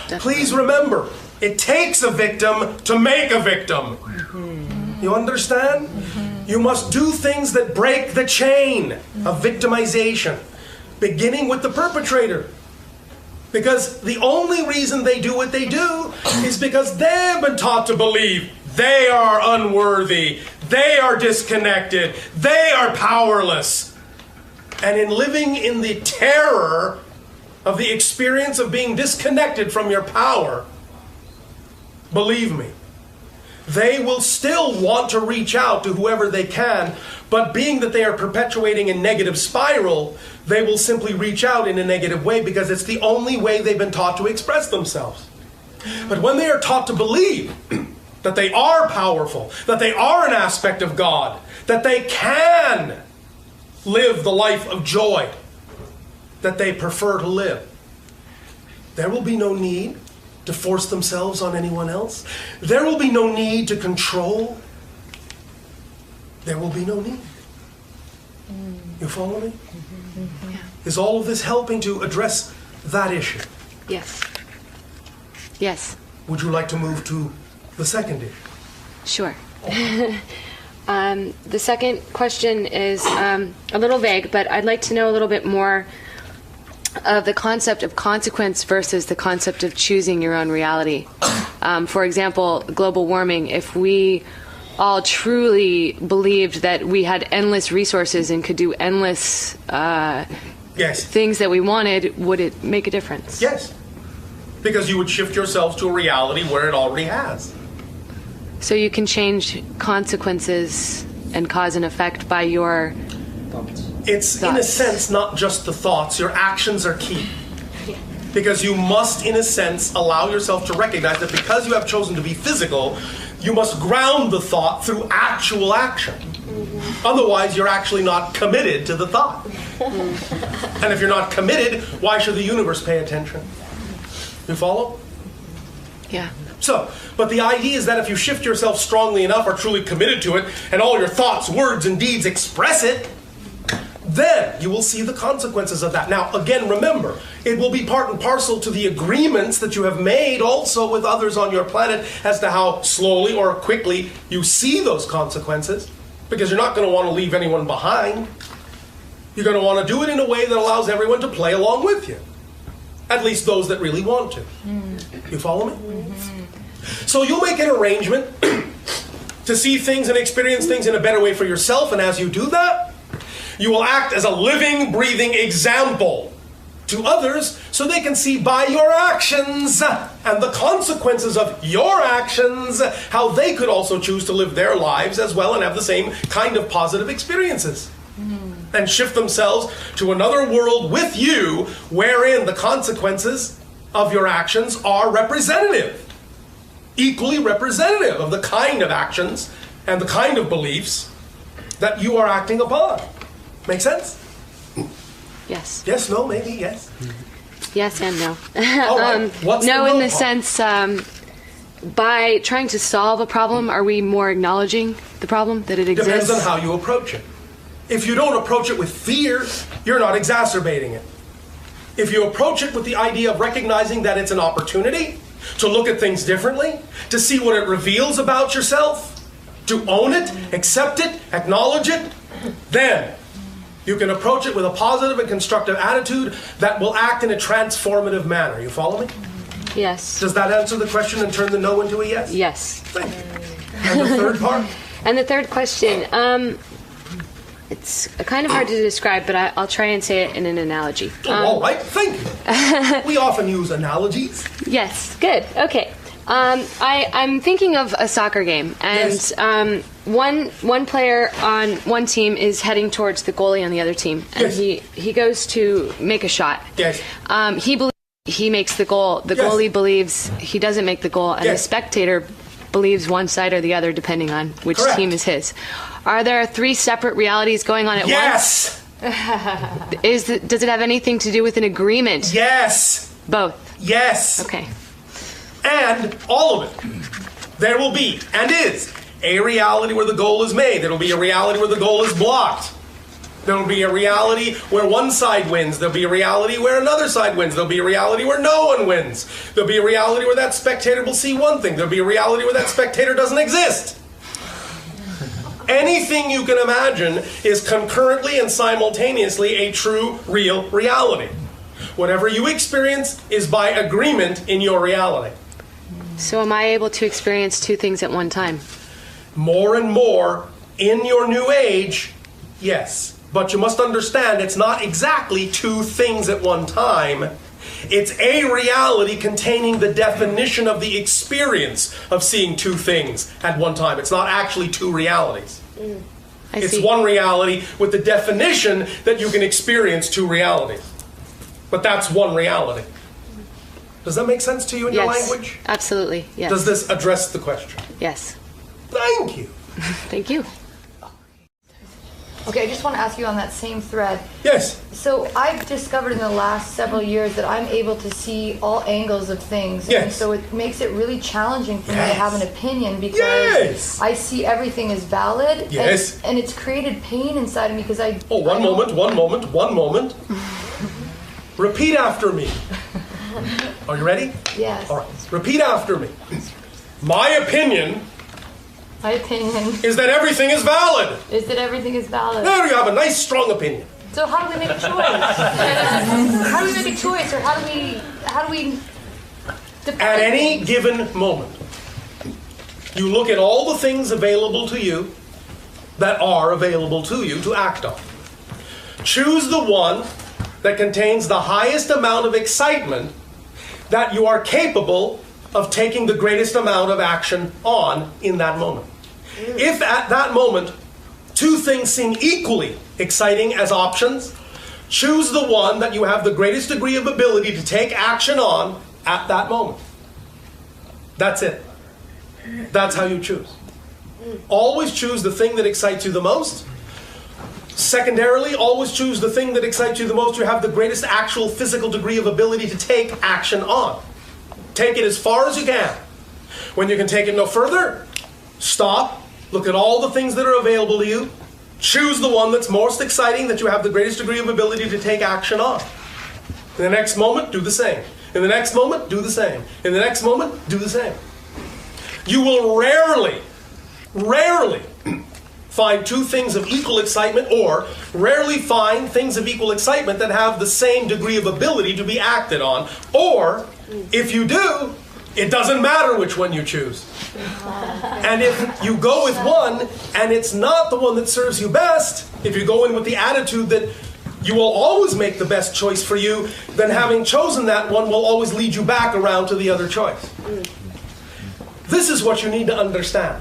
Definitely. Please remember, it takes a victim to make a victim. You understand? You must do things that break the chain of victimization, beginning with the perpetrator. Because the only reason they do what they do is because they've been taught to believe they are unworthy, they are disconnected, they are powerless. And in living in the terror of the experience of being disconnected from your power, believe me, they will still want to reach out to whoever they can, but being that they are perpetuating a negative spiral, they will simply reach out in a negative way because it's the only way they've been taught to express themselves. But when they are taught to believe that they are powerful, that they are an aspect of God, that they can live the life of joy that they prefer to live, there will be no need to force themselves on anyone else. There will be no need to control. There will be no need. You follow me? Yeah. Is all of this helping to address that issue? Yes. Yes. Would you like to move to the second issue? Sure. The second question is a little vague, but I'd like to know a little bit more of the concept of consequence versus the concept of choosing your own reality. For example, global warming, if we all truly believed that we had endless resources and could do endless Yes. things that we wanted, would it make a difference? Yes. Because you would shift yourselves to a reality where it already has. So you can change consequences and cause and effect by your It's, in a sense, not just the thoughts. Your actions are key. Because you must, in a sense, allow yourself to recognize that because you have chosen to be physical, you must ground the thought through actual action. Otherwise, you're actually not committed to the thought. And if you're not committed, why should the universe pay attention? You follow? Yeah. So, but the idea is that if you shift yourself strongly enough, are truly committed to it, and all your thoughts, words, and deeds express it, then you will see the consequences of that. Now, again, remember, it will be part and parcel to the agreements that you have made also with others on your planet as to how slowly or quickly you see those consequences, because you're not going to want to leave anyone behind. You're going to want to do it in a way that allows everyone to play along with you. At least those that really want to. You follow me? So you'll make an arrangement to see things and experience things in a better way for yourself, and as you do that, you will act as a living, breathing example to others so they can see by your actions and the consequences of your actions how they could also choose to live their lives as well and have the same kind of positive experiences. And shift themselves to another world with you wherein the consequences of your actions are representative. Equally representative of the kind of actions and the kind of beliefs that you are acting upon. Make sense? Yes. Yes, no, maybe, yes. Yes and no. All right. What's no, the in no the part? sense, by trying to solve a problem, are we more acknowledging the problem, that it exists? Depends on how you approach it. If you don't approach it with fear, you're not exacerbating it. If you approach it with the idea of recognizing that it's an opportunity to look at things differently, to see what it reveals about yourself, to own it, accept it, acknowledge it, then you can approach it with a positive and constructive attitude that will act in a transformative manner. You follow me? Yes. Does that answer the question and turn the no into a yes? Yes. Thank you. And the third part? And the third question, it's kind of hard to describe, but I'll try and say it in an analogy. All right, thank you. We often use analogies. Yes, good. Okay. I'm thinking of a soccer game, and Yes. one player on one team is heading towards the goalie on the other team, and Yes. he goes to make a shot. Yes. He believes he makes the goal. The Yes. goalie believes he doesn't make the goal, and the Yes. spectator believes one side or the other, depending on which Correct. team is his. Are there three separate realities going on at Yes. once? Does it have anything to do with an agreement? Yes. Both. Yes. Okay. And all of it. There will be, and is, a reality where the goal is made. There will be a reality where the goal is blocked. There will be a reality where one side wins. There'll be a reality where another side wins. There'll be a reality where no one wins. There'll be a reality where that spectator will see one thing. There'll be a reality where that spectator doesn't exist. Anything you can imagine is concurrently and simultaneously a true, real reality. Whatever you experience is by agreement in your reality. So am I able to experience two things at one time? More and more in your new age, yes. But you must understand it's not exactly two things at one time. It's a reality containing the definition of the experience of seeing two things at one time. It's not actually two realities. It's see. one reality with the definition that you can experience two realities. But that's one reality. Does that make sense to you in your Yes. language? Absolutely. Yes. Does this address the question? Yes. Thank you. Thank you. Okay, I just want to ask you on that same thread. Yes. So I've discovered in the last several years that I'm able to see all angles of things. And Yes. so it makes it really challenging for me to Yes. have an opinion because Yes. I see everything as valid. Yes. And it's created pain inside of me because I... Oh, one moment. Repeat after me. Are you ready? Yes. All right. Repeat after me. My opinion My opinion is that everything is valid. is that everything is valid. There you have a nice, strong opinion. So how do we make a choice? How do we make a choice, or how do we define At any things? given moment, you look at all the things available to you that are available to you to act on. Choose the one that contains the highest amount of excitement that you are capable of taking the greatest amount of action on in that moment. If at that moment two things seem equally exciting as options, choose the one that you have the greatest degree of ability to take action on at that moment. That's it. That's how you choose. Always choose the thing that excites you the most, Secondarily, always choose the thing that excites you the most, you have the greatest actual physical degree of ability to take action on. Take it as far as you can. When you can take it no further, stop, look at all the things that are available to you, choose the one that's most exciting, that you have the greatest degree of ability to take action on. In the next moment, do the same. In the next moment, do the same. In the next moment, do the same. You will rarely find two things of equal excitement, or rarely find things of equal excitement that have the same degree of ability to be acted on. Or, if you do, it doesn't matter which one you choose. And if you go with one, and it's not the one that serves you best, if you go in with the attitude that you will always make the best choice for you, then having chosen that one will always lead you back around to the other choice. This is what you need to understand.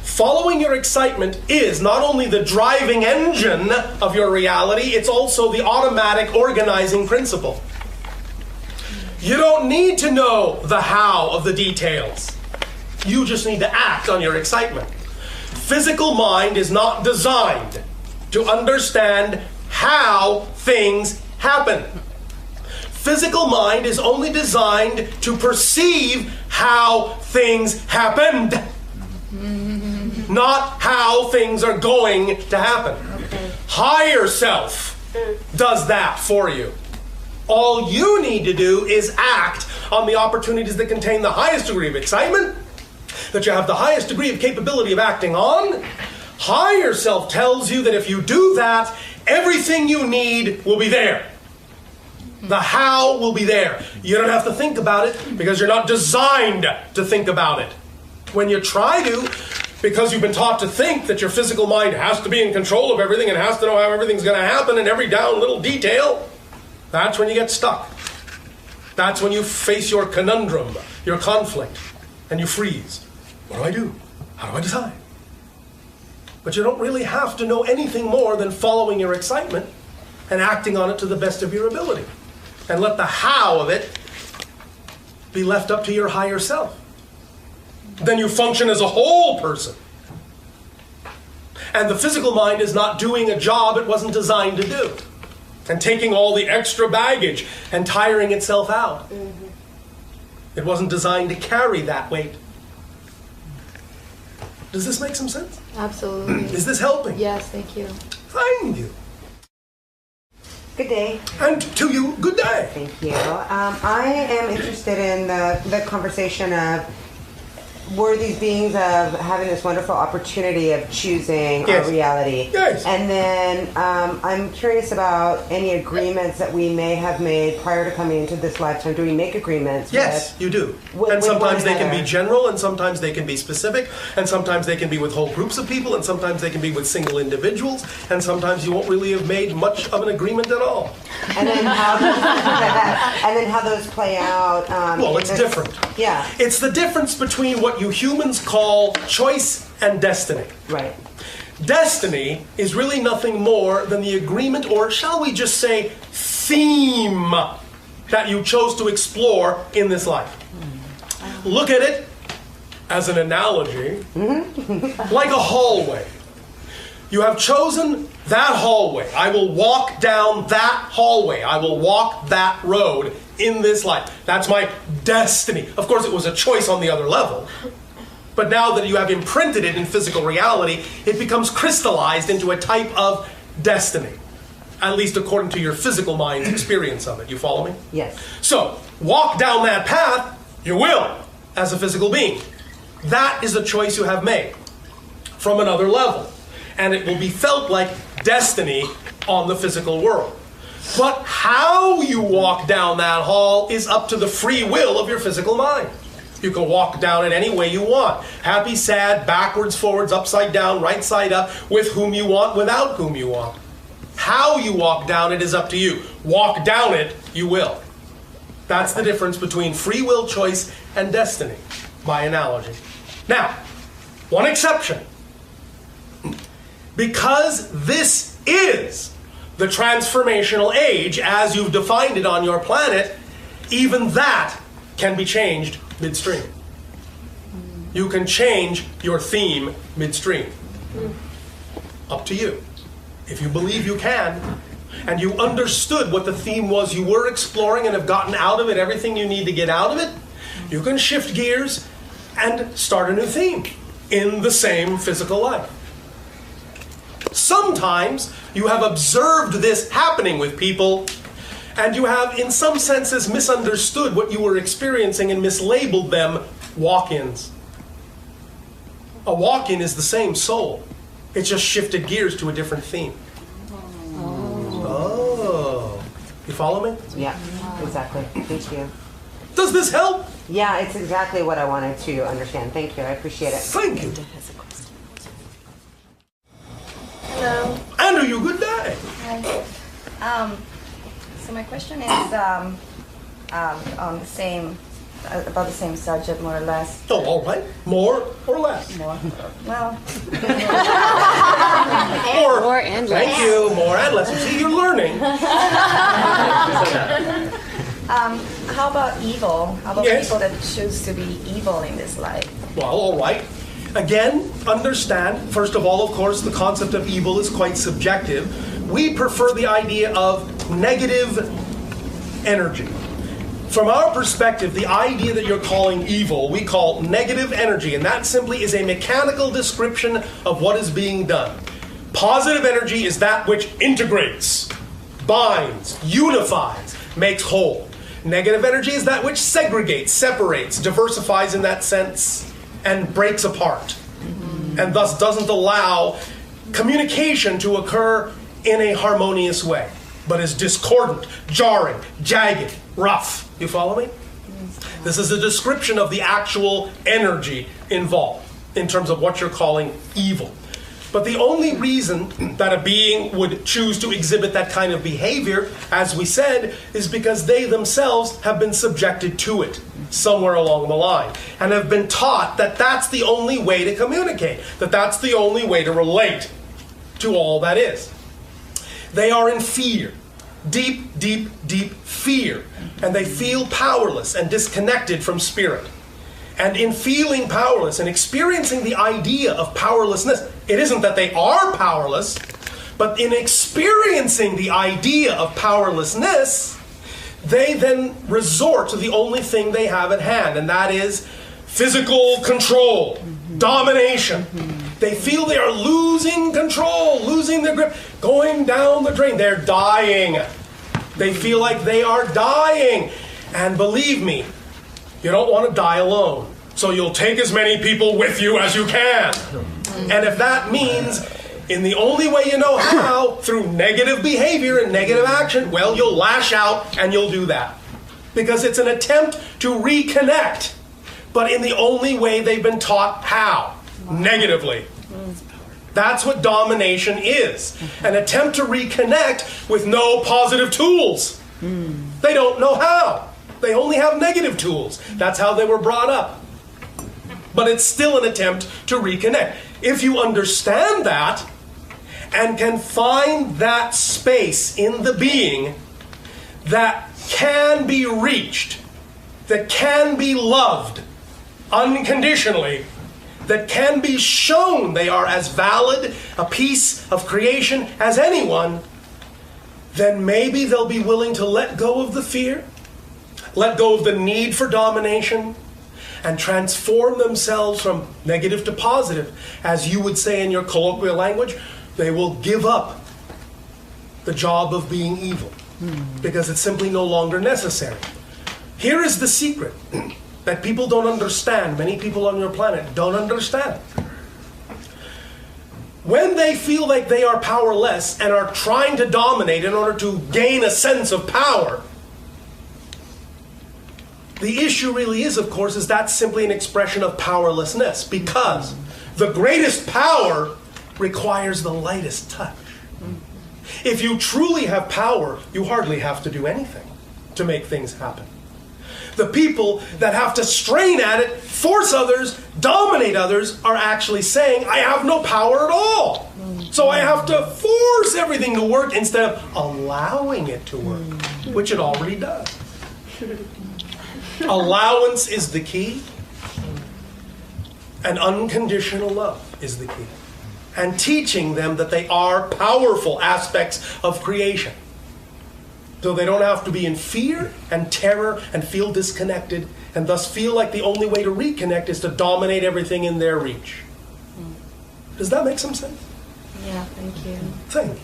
Following your excitement is not only the driving engine of your reality, it's also the automatic organizing principle. You don't need to know the how of the details. You just need to act on your excitement. Physical mind is not designed to understand how things happen. Physical mind is only designed to perceive how things happened. Not how things are going to happen. Higher self does that for you. All you need to do is act on the opportunities that contain the highest degree of excitement, that you have the highest degree of capability of acting on. Higher self tells you that if you do that, everything you need will be there. The how will be there. You don't have to think about it because you're not designed to think about it. When you try to, because you've been taught to think that your physical mind has to be in control of everything and has to know how everything's going to happen in every down little detail, that's when you get stuck. That's when you face your conundrum, your conflict, and you freeze. What do I do? How do I decide? But you don't really have to know anything more than following your excitement and acting on it to the best of your ability. And let the how of it be left up to your higher self. Then you function as a whole person. And the physical mind is not doing a job it wasn't designed to do. And taking all the extra baggage and tiring itself out. It wasn't designed to carry that weight. Does this make some sense? Absolutely. Is this helping? Yes, thank you. Thank you. Good day. And to you, good day. Thank you. I am interested in the conversation of worthy beings of having this wonderful opportunity of choosing our reality. Yes. And then I'm curious about any agreements that we may have made prior to coming into this lifetime. Do we make agreements? Yes, you do. And sometimes they can be general, and sometimes they can be specific, and sometimes they can be with whole groups of people, and sometimes they can be with single individuals, and sometimes you won't really have made much of an agreement at all. And then how those play out. Well, it's different. Yeah. It's the difference between what you humans call choice and destiny. Right. Destiny is really nothing more than the agreement, or shall we just say theme, that you chose to explore in this life. Look at it as an analogy, like a hallway. You have chosen that hallway. I will walk down that hallway. I will walk that road in this life. That's my destiny. Of course, it was a choice on the other level. But now that you have imprinted it in physical reality, it becomes crystallized into a type of destiny. At least according to your physical mind's experience of it. You follow me? Yes. So, walk down that path, you will, as a physical being. That is a choice you have made from another level. And it will be felt like destiny on the physical world. But how you walk down that hall is up to the free will of your physical mind. You can walk down it any way you want. Happy, sad, backwards, forwards, upside down, right side up, with whom you want, without whom you want. How you walk down it is up to you. Walk down it, you will. That's the difference between free will choice and destiny, by analogy. Now, one exception. Because this is the transformational age as you've defined it on your planet, even that can be changed midstream. You can change your theme midstream. Up to you. if you believe you can, and you understood what the theme was you were exploring and have gotten out of it everything you need to get out of it, you can shift gears and start a new theme in the same physical life. Sometimes you have observed this happening with people, and you have, in some senses, misunderstood what you were experiencing and mislabeled them walk-ins. A walk-in is the same soul. It just shifted gears to a different theme. Oh. You follow me? Yeah, exactly. Thank you. Does this help? Yeah, it's exactly what I wanted to understand. Thank you. I appreciate it. Thank you. Hello. Andrew, you good day. Hi. So my question is on the same about the same subject, more or less. Oh, all right. More or less? More. Well. More and less. Thank you. More and less. You see, you're learning. How about evil? How about Yes. people that choose to be evil in this life? Well, all right. Again, understand, first of all, of course, the concept of evil is quite subjective. We prefer the idea of negative energy. From our perspective, the idea that you're calling evil, we call negative energy, and that simply is a mechanical description of what is being done. Positive energy is that which integrates, binds, unifies, makes whole. Negative energy is that which segregates, separates, diversifies in that sense, and breaks apart, and thus doesn't allow communication to occur in a harmonious way, but is discordant, jarring, jagged, rough. You follow me? This is a description of the actual energy involved in terms of what you're calling evil. But the only reason that a being would choose to exhibit that kind of behavior, as we said, is because they themselves have been subjected to it somewhere along the line and have been taught that that's the only way to communicate, that that's the only way to relate to all that is. They are in fear, deep, deep, deep fear, and they feel powerless and disconnected from spirit. And in feeling powerless and experiencing the idea of powerlessness, it isn't that they are powerless, but in experiencing the idea of powerlessness, they then resort to the only thing they have at hand, and that is physical control, domination. They feel they are losing control, losing their grip, going down the drain. They're dying. They feel like they are dying. And believe me, you don't want to die alone. So you'll take as many people with you as you can. And if that means, in the only way you know how, through negative behavior and negative action, well, you'll lash out and you'll do that. Because it's an attempt to reconnect, but in the only way they've been taught how, negatively. That's what domination is. An attempt to reconnect with no positive tools. They don't know how. They only have negative tools. That's how they were brought up. But it's still an attempt to reconnect. If you understand that and can find that space in the being that can be reached, that can be loved unconditionally, that can be shown they are as valid a piece of creation as anyone, then maybe they'll be willing to let go of the fear, let go of the need for domination, and transform themselves from negative to positive. As you would say in your colloquial language, they will give up the job of being evil because it's simply no longer necessary. Here is the secret that people don't understand. Many people on your planet don't understand. When they feel like they are powerless and are trying to dominate in order to gain a sense of power, the issue really is, of course, is that's simply an expression of powerlessness, because the greatest power requires the lightest touch. If you truly have power, you hardly have to do anything to make things happen. The people that have to strain at it, force others, dominate others, are actually saying, I have no power at all. So I have to force everything to work instead of allowing it to work, which it already does. Allowance is the key, and unconditional love is the key. and teaching them that they are powerful aspects of creation. So they don't have to be in fear and terror and feel disconnected and thus feel like the only way to reconnect is to dominate everything in their reach. Does that make some sense? Yeah, thank you. Thank you.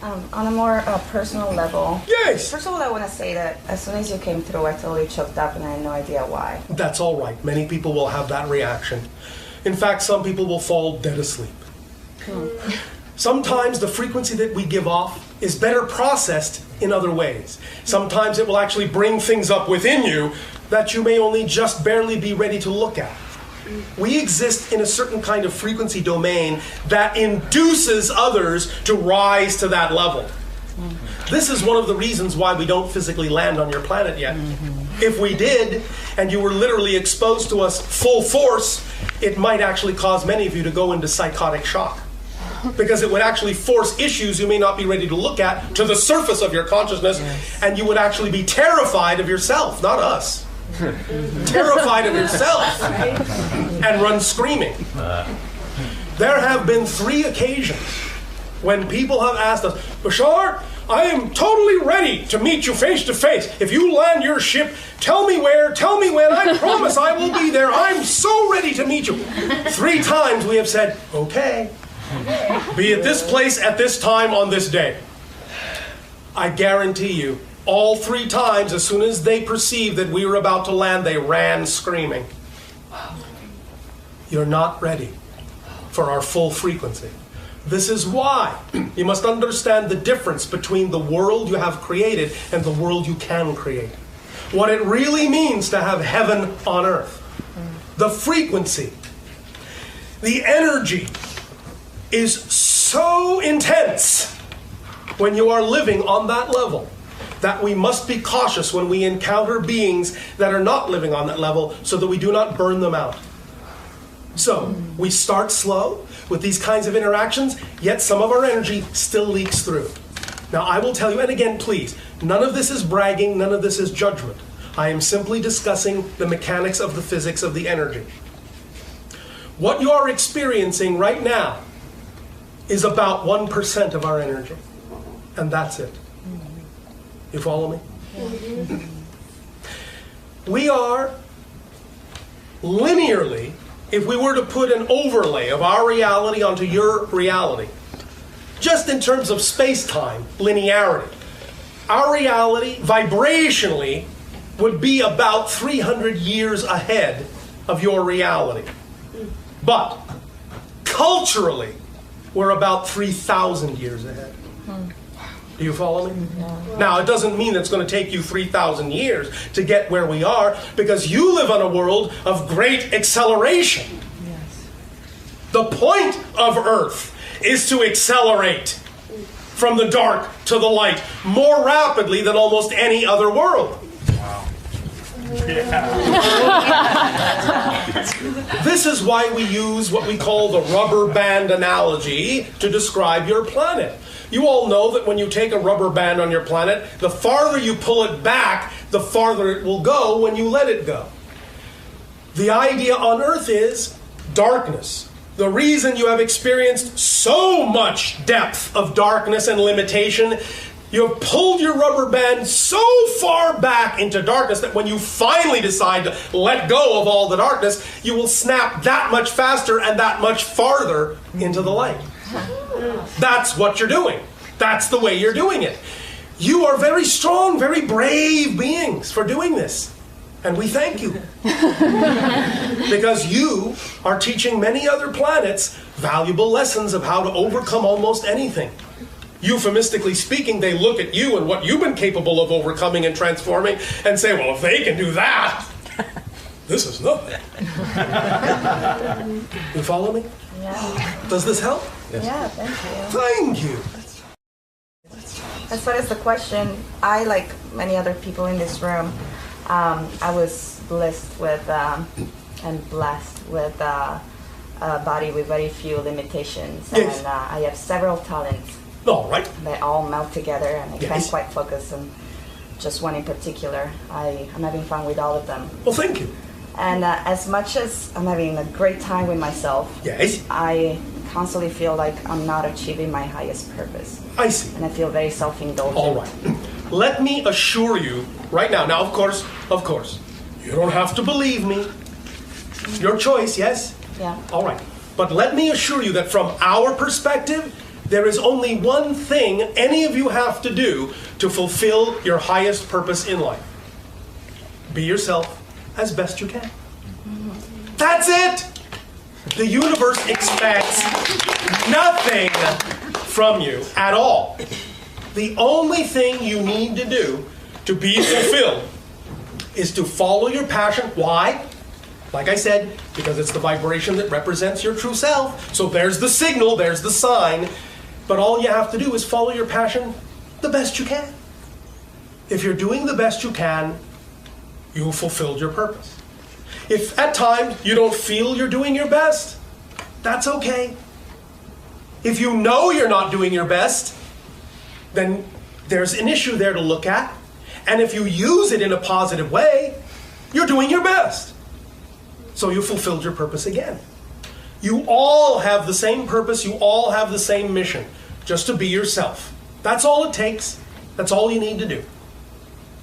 On a more personal level. Yes! First of all, I want to say that as soon as you came through, I totally choked up and I had no idea why. That's all right. Many people will have that reaction. In fact, some people will fall dead asleep. Sometimes the frequency that we give off is better processed in other ways. Sometimes it will actually bring things up within you that you may only just barely be ready to look at. We exist in a certain kind of frequency domain that induces others to rise to that level. This is one of the reasons why we don't physically land on your planet yet. If we did, and you were literally exposed to us full force, it might actually cause many of you to go into psychotic shock. Because it would actually force issues you may not be ready to look at to the surface of your consciousness, and you would actually be terrified of yourself, not us. Terrified of yourself and run screaming. There have been 3 occasions when people have asked us, Bashar, I am totally ready to meet you face to face. If you land your ship, tell me where, tell me when, I promise I will be there. I'm so ready to meet you. 3 times we have said, okay, be at this place at this time on this day. I guarantee you, all 3 times, as soon as they perceived that we were about to land, they ran screaming. You're not ready for our full frequency. This is why you must understand the difference between the world you have created and the world you can create. What it really means to have heaven on earth. The frequency, the energy is so intense when you are living on that level that we must be cautious when we encounter beings that are not living on that level so that we do not burn them out. So, we start slow with these kinds of interactions, yet some of our energy still leaks through. Now, I will tell you, and again, please, none of this is bragging, none of this is judgment. I am simply discussing the mechanics of the physics of the energy. What you are experiencing right now is about 1% of our energy, and that's it. You follow me? We are linearly, if we were to put an overlay of our reality onto your reality, just in terms of space-time, linearity, our reality, vibrationally, would be about 300 years ahead of your reality. But, culturally, we're about 3,000 years ahead. Do you follow me? Now, it doesn't mean it's going to take you 3,000 years to get where we are, because you live on a world of great acceleration. The point of Earth is to accelerate from the dark to the light more rapidly than almost any other world. This is why we use what we call the rubber band analogy to describe your planet. You all know that when you take a rubber band on your planet, the farther you pull it back, the farther it will go when you let it go. The idea on Earth is darkness. The reason you have experienced so much depth of darkness and limitation, you have pulled your rubber band so far back into darkness that when you finally decide to let go of all the darkness, you will snap that much faster and that much farther into the light. That's what you're doing. That's the way you're doing it. You are very strong, very brave beings for doing this. And we thank you. Because you are teaching many other planets valuable lessons of how to overcome almost anything. Euphemistically speaking, they look at you and what you've been capable of overcoming and transforming and say, well, if they can do that, this is nothing. You follow me? Yeah. Does this help? Yes. Yeah, thank you. Thank you. As far as the question, I, like many other people in this room, I was blessed with and blessed with a body with very few limitations. Yes. And I have several talents. All right. They all melt together, and I can't Yes. quite focus on just one in particular. I'm having fun with all of them. Well, thank you. And as much as I'm having a great time with myself, Yes. I constantly feel like I'm not achieving my highest purpose. I see. And I feel very self-indulgent. All right. Let me assure you right now. Now, of course, you don't have to believe me. Your choice, yes? Yeah. All right. But let me assure you that from our perspective, there is only one thing any of you have to do to fulfill your highest purpose in life. Be yourself as best you can. That's it! The universe expects nothing from you at all. The only thing you need to do to be fulfilled is to follow your passion. Why? Like I said, because it's the vibration that represents your true self. So there's the signal, there's the sign. But all you have to do is follow your passion the best you can. If you're doing the best you can, you've fulfilled your purpose. If at times you don't feel you're doing your best, that's okay. If you know you're not doing your best, then there's an issue there to look at. And if you use it in a positive way, you're doing your best. So you fulfilled your purpose again. You all have the same purpose, you all have the same mission, just to be yourself. That's all it takes. That's all you need to do.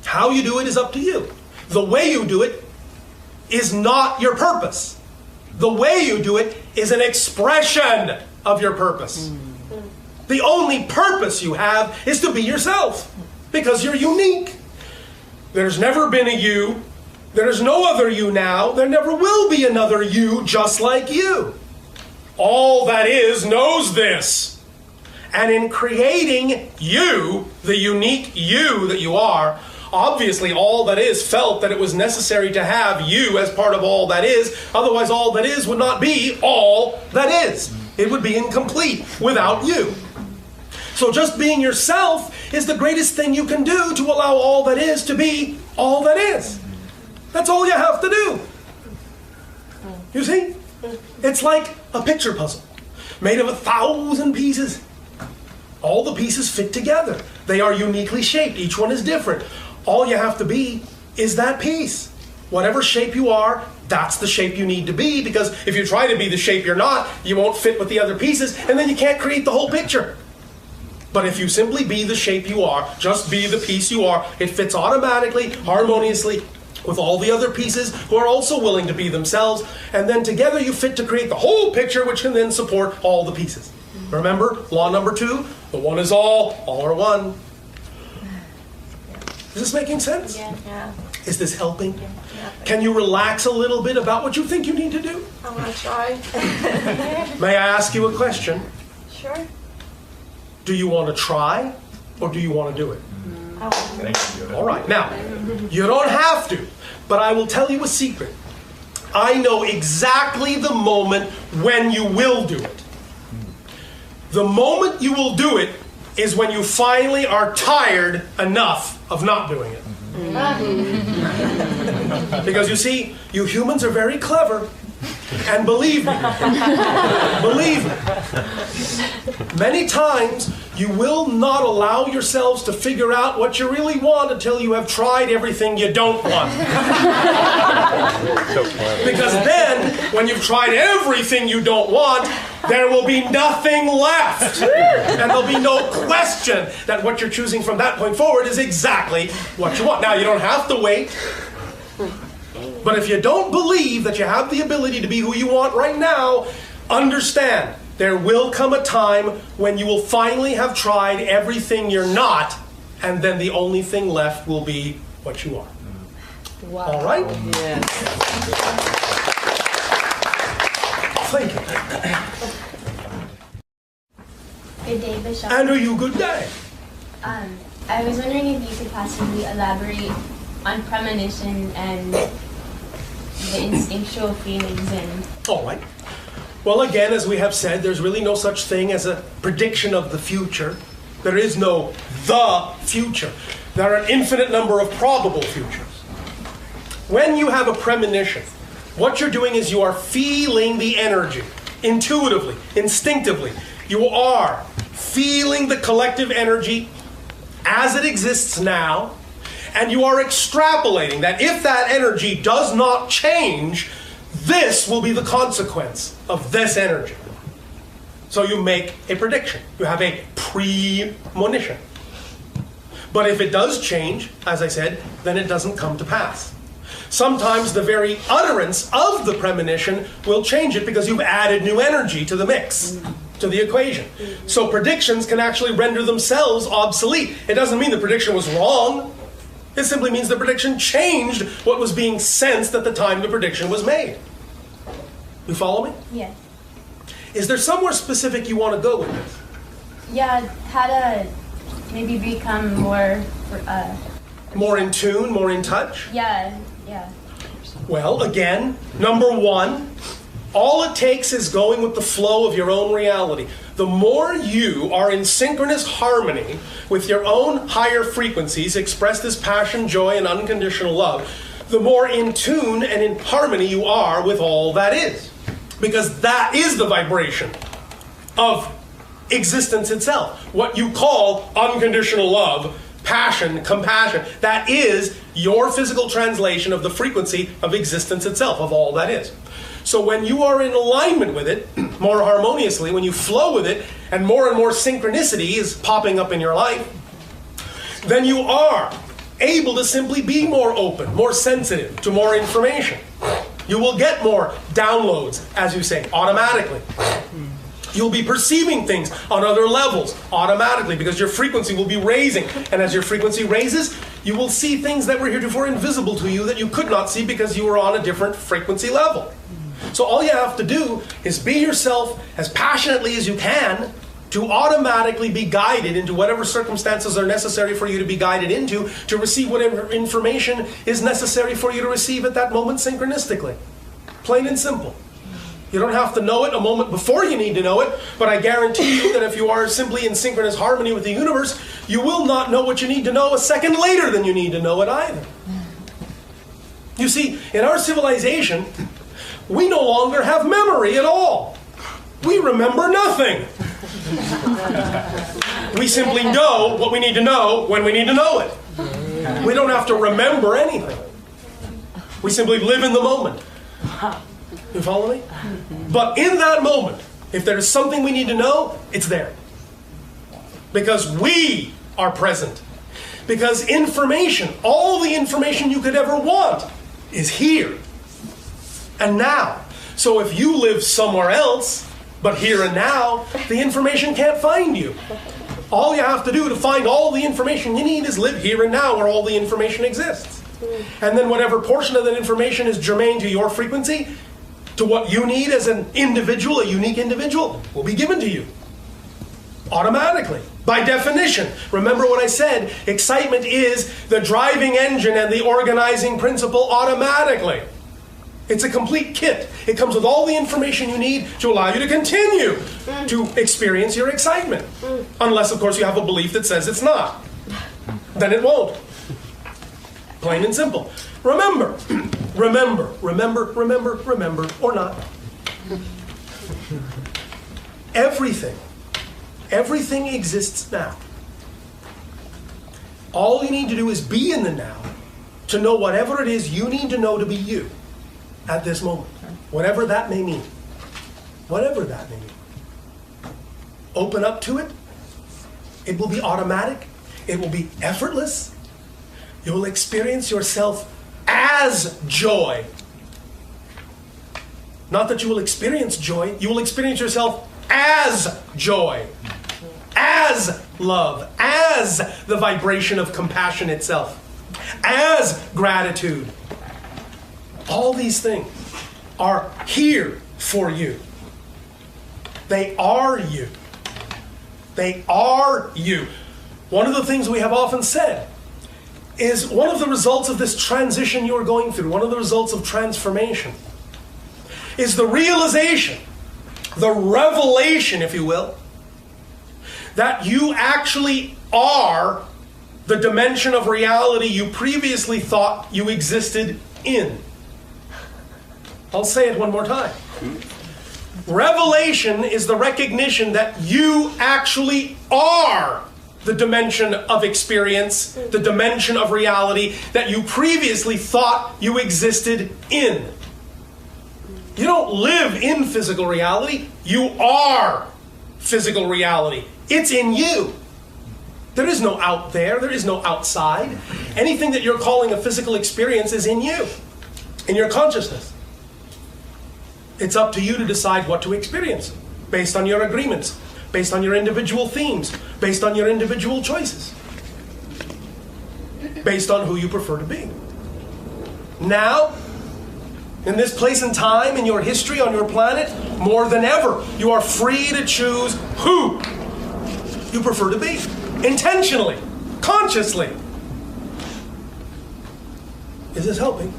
How you do it is up to you. The way you do it is not your purpose. The way you do it is an expression of your purpose. The only purpose you have is to be yourself, because you're unique. There's never been a you. There's no other you now. There never will be another you just like you. All that is knows this. And in creating you, the unique you that you are, obviously all that is felt that it was necessary to have you as part of all that is. Otherwise, all that is would not be all that is. It would be incomplete without you. So just being yourself is the greatest thing you can do to allow all that is to be all that is. That's all you have to do. You see? It's like a picture puzzle made of 1,000 pieces. All the pieces fit together. They are uniquely shaped. Each one is different. All you have to be is that piece. Whatever shape you are, that's the shape you need to be, because if you try to be the shape you're not, you won't fit with the other pieces, and then you can't create the whole picture. But if you simply be the shape you are, just be the piece you are, it fits automatically, harmoniously, with all the other pieces who are also willing to be themselves, and then together you fit to create the whole picture, which can then support all the pieces. Remember, law number 2, the one is all are one. Is this making sense? Yeah. Is this helping? Yeah. Can you relax a little bit about what you think you need to do? I want to try. May I ask you a question? Sure. Do you want to try, or do you want to do it? All right. Now, you don't have to, but I will tell you a secret. I know exactly the moment when you will do it. The moment you will do it is when you finally are tired enough of not doing it. Because you see, you humans are very clever. And believe me, many times you will not allow yourselves to figure out what you really want until you have tried everything you don't want. Because then, when you've tried everything you don't want, there will be nothing left. And there'll be no question that what you're choosing from that point forward is exactly what you want. Now, you don't have to wait. But if you don't believe that you have the ability to be who you want right now, understand, there will come a time when you will finally have tried everything you're not, and then the only thing left will be what you are. Wow. All right? Yes. Thank you. Good day, Bashar. Andrew, good day. I was wondering if you could possibly elaborate on premonition and the instinctual feelings and... All right. Well, again, as we have said, there's really no such thing as a prediction of the future. There is no the future. There are an infinite number of probable futures. When you have a premonition, what you're doing is you are feeling the energy, intuitively, instinctively. You are feeling the collective energy as it exists now, and you are extrapolating that if that energy does not change, this will be the consequence of this energy. So you make a prediction. You have a premonition. But if it does change, as I said, then it doesn't come to pass. Sometimes the very utterance of the premonition will change it because you've added new energy to the mix, to the equation. So predictions can actually render themselves obsolete. It doesn't mean the prediction was wrong. It simply means the prediction changed what was being sensed at the time the prediction was made. You follow me? Yes. Is there somewhere specific you want to go with this? Yeah, how to maybe become more. More in tune, more in touch? Yeah. Well, again, number one, all it takes is going with the flow of your own reality. The more you are in synchronous harmony with your own higher frequencies expressed as passion, joy, and unconditional love, the more in tune and in harmony you are with all that is. Because that is the vibration of existence itself. What you call unconditional love, passion, compassion, that is your physical translation of the frequency of existence itself, of all that is. So when you are in alignment with it, more harmoniously, when you flow with it, and more synchronicity is popping up in your life, then you are able to simply be more open, more sensitive to more information. You will get more downloads, as you say, automatically. You'll be perceiving things on other levels automatically because your frequency will be raising. And as your frequency raises, you will see things that were heretofore invisible to you that you could not see because you were on a different frequency level. So all you have to do is be yourself as passionately as you can to automatically be guided into whatever circumstances are necessary for you to be guided into, to receive whatever information is necessary for you to receive at that moment synchronistically. Plain and simple. You don't have to know it a moment before you need to know it, but I guarantee you that if you are simply in synchronous harmony with the universe, you will not know what you need to know a second later than you need to know it either. You see, in our civilization, we no longer have memory at all. We remember nothing. We simply know what we need to know when we need to know it. We don't have to remember anything. We simply live in the moment. You follow me? But in that moment, if there is something we need to know, it's there. Because we are present. Because information, all the information you could ever want, is here and now. So if you live somewhere else, but here and now, the information can't find you. All you have to do to find all the information you need is live here and now where all the information exists. And then whatever portion of that information is germane to your frequency, to what you need as an individual, a unique individual, will be given to you. Automatically. By definition. Remember what I said, excitement is the driving engine and the organizing principle automatically. It's a complete kit. It comes with all the information you need to allow you to continue to experience your excitement. Unless, of course, you have a belief that says it's not. Then it won't. Plain and simple. Remember, remember, remember, remember, remember, or not. Everything exists now. All you need to do is be in the now to know whatever it is you need to know to be you at this moment. Whatever that may mean. Whatever that may mean. Open up to it. It will be automatic. It will be effortless. You will experience yourself as joy. Not that you will experience joy, you will experience yourself as joy, as love, as the vibration of compassion itself, as gratitude. All these things are here for you. They are you. They are you. One of the things we have often said is one of the results of this transition you are going through, one of the results of transformation, is the realization, the revelation, if you will, that you actually are the dimension of reality you previously thought you existed in. I'll say it one more time. Revelation is the recognition that you actually are the dimension of experience, the dimension of reality that you previously thought you existed in. You don't live in physical reality, you are physical reality. It's in you. There is no out there. There is no outside. Anything that you're calling a physical experience is in you, in your consciousness. It's up to you to decide what to experience based on your agreements, based on your individual themes, based on your individual choices, based on who you prefer to be. Now, in this place and time, in your history, on your planet, more than ever, you are free to choose who you prefer to be. Intentionally, consciously. Is this helping?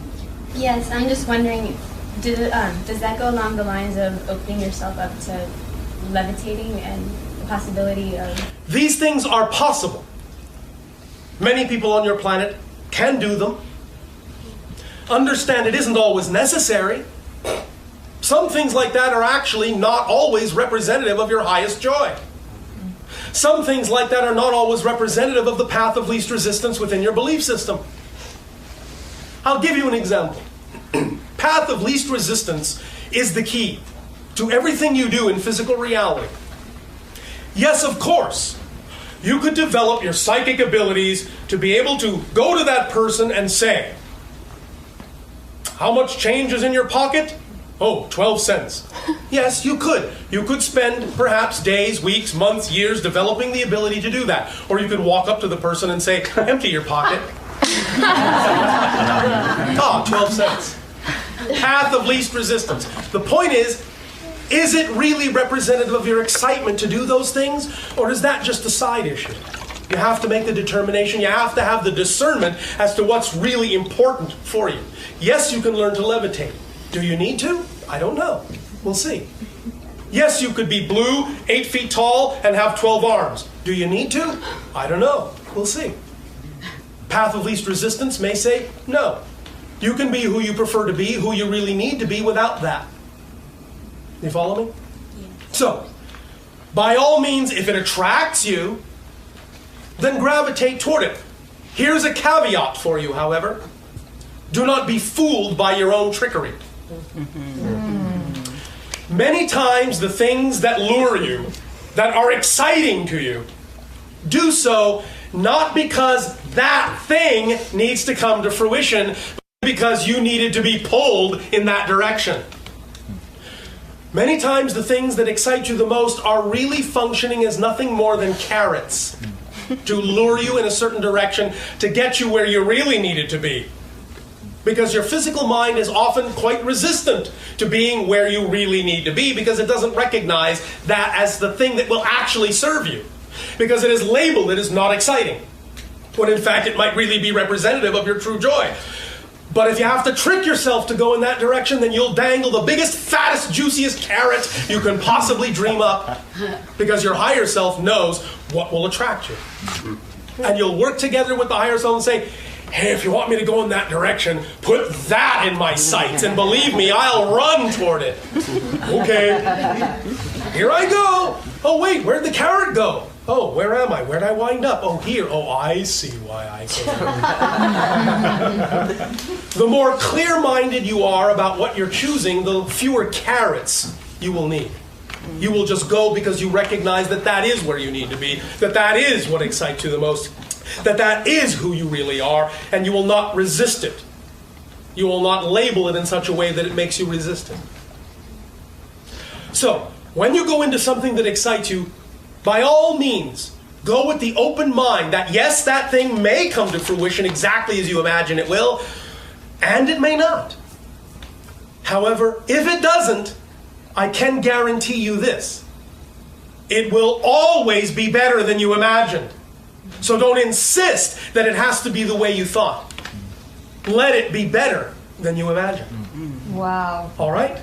Yes, I'm just wondering, does that go along the lines of opening yourself up to levitating and the possibility of... These things are possible. Many people on your planet can do them. Understand it isn't always necessary. Some things like that are actually not always representative of your highest joy. Some things like that are not always representative of the path of least resistance within your belief system. I'll give you an example. Path of least resistance is the key to everything you do in physical reality. Yes, of course, you could develop your psychic abilities to be able to go to that person and say, how much change is in your pocket? Oh, 12 cents. Yes, you could. You could spend perhaps days, weeks, months, years developing the ability to do that. Or you could walk up to the person and say, empty your pocket. 12 cents. Path of least resistance. The point is it really representative of your excitement to do those things? Or is that just a side issue? You have to make the determination. You have to have the discernment as to what's really important for you. Yes, you can learn to levitate. Do you need to? I don't know. We'll see. Yes, you could be blue, 8 feet tall, and have 12 arms. Do you need to? I don't know. We'll see. Path of least resistance may say, no. You can be who you prefer to be, who you really need to be without that. You follow me? Yeah. So, by all means, if it attracts you, then gravitate toward it. Here's a caveat for you, however. Do not be fooled by your own trickery. Many times the things that lure you, that are exciting to you, do so not because that thing needs to come to fruition, but because you needed to be pulled in that direction. Many times the things that excite you the most are really functioning as nothing more than carrots to lure you in a certain direction, to get you where you really needed to be. Because your physical mind is often quite resistant to being where you really need to be, because it doesn't recognize that as the thing that will actually serve you. Because it is labeled it is not exciting, when in fact it might really be representative of your true joy. But if you have to trick yourself to go in that direction, then you'll dangle the biggest, fattest, juiciest carrot you can possibly dream up, because your higher self knows what will attract you. And you'll work together with the higher self and say, hey, if you want me to go in that direction, put that in my sights, and believe me, I'll run toward it. Okay, here I go. Oh wait, where'd the carrot go? Oh, where am I? Where'd I wind up? Oh, here. Oh, I see why I came. The more clear-minded you are about what you're choosing, the fewer carrots you will need. You will just go because you recognize that that is where you need to be, that that is what excites you the most, that that is who you really are, and you will not resist it. You will not label it in such a way that it makes you resist it. So, when you go into something that excites you, by all means, go with the open mind that yes, that thing may come to fruition exactly as you imagine it will, and it may not. However, if it doesn't, I can guarantee you this. It will always be better than you imagined. So don't insist that it has to be the way you thought. Let it be better than you imagined. Wow. All right?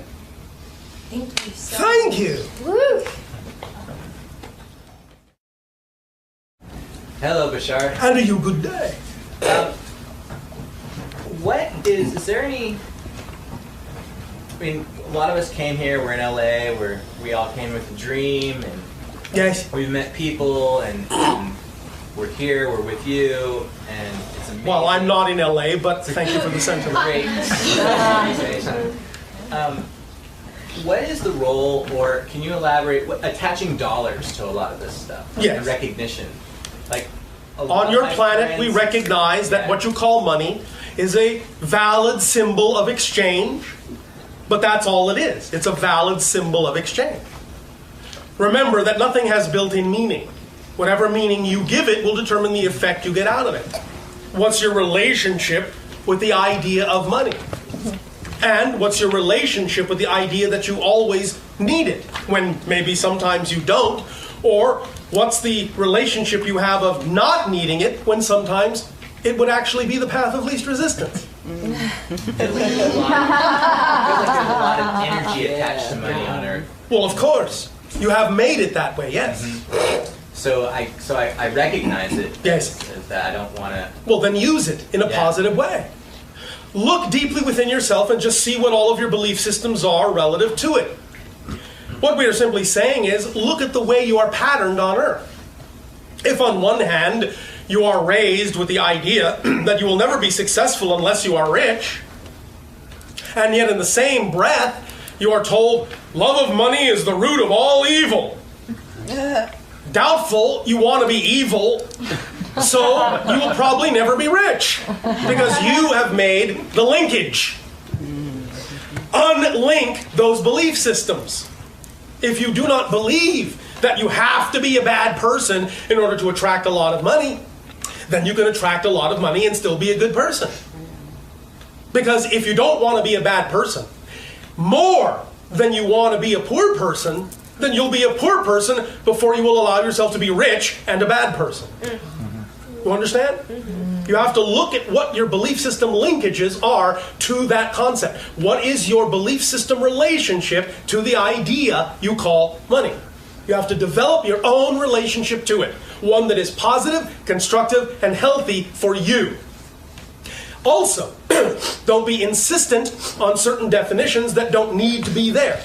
Thank you so Thank you. Woo! Hello, Bashar. And a you good day. Is there any, I mean, a lot of us came here, we're in LA, we all came with a dream, and yes, we've met people, and we're here, we're with you, and it's amazing. Well, I'm not in LA, but thank you for the sentiment. Great. what is the role, or can you elaborate, attaching dollars to a lot of this stuff? Yes. And recognition. Like, on your planet, we recognize that what you call money is a valid symbol of exchange, but that's all it is. It's a valid symbol of exchange. Remember that nothing has built-in meaning. Whatever meaning you give it will determine the effect you get out of it. What's your relationship with the idea of money? And what's your relationship with the idea that you always need it, when maybe sometimes you don't? Or what's the relationship you have of not needing it, when sometimes it would actually be the path of least resistance? There's a lot of energy attached to money on Earth. Well, of course. You have made it that way, yes. So I recognize it. Yes. As that I don't want to. Well, then use it in a positive way. Look deeply within yourself and just see what all of your belief systems are relative to it. What we are simply saying is, look at the way you are patterned on Earth. If on one hand, you are raised with the idea that you will never be successful unless you are rich, and yet in the same breath, you are told, love of money is the root of all evil. Doubtful you want to be evil, so you will probably never be rich, because you have made the linkage. Unlink those belief systems. If you do not believe that you have to be a bad person in order to attract a lot of money, then you can attract a lot of money and still be a good person. Because if you don't want to be a bad person, more than you want to be a poor person, then you'll be a poor person before you will allow yourself to be rich and a bad person. You understand? You have to look at what your belief system linkages are to that concept. What is your belief system relationship to the idea you call money? You have to develop your own relationship to it. One that is positive, constructive, and healthy for you. Also, don't be insistent on certain definitions that don't need to be there.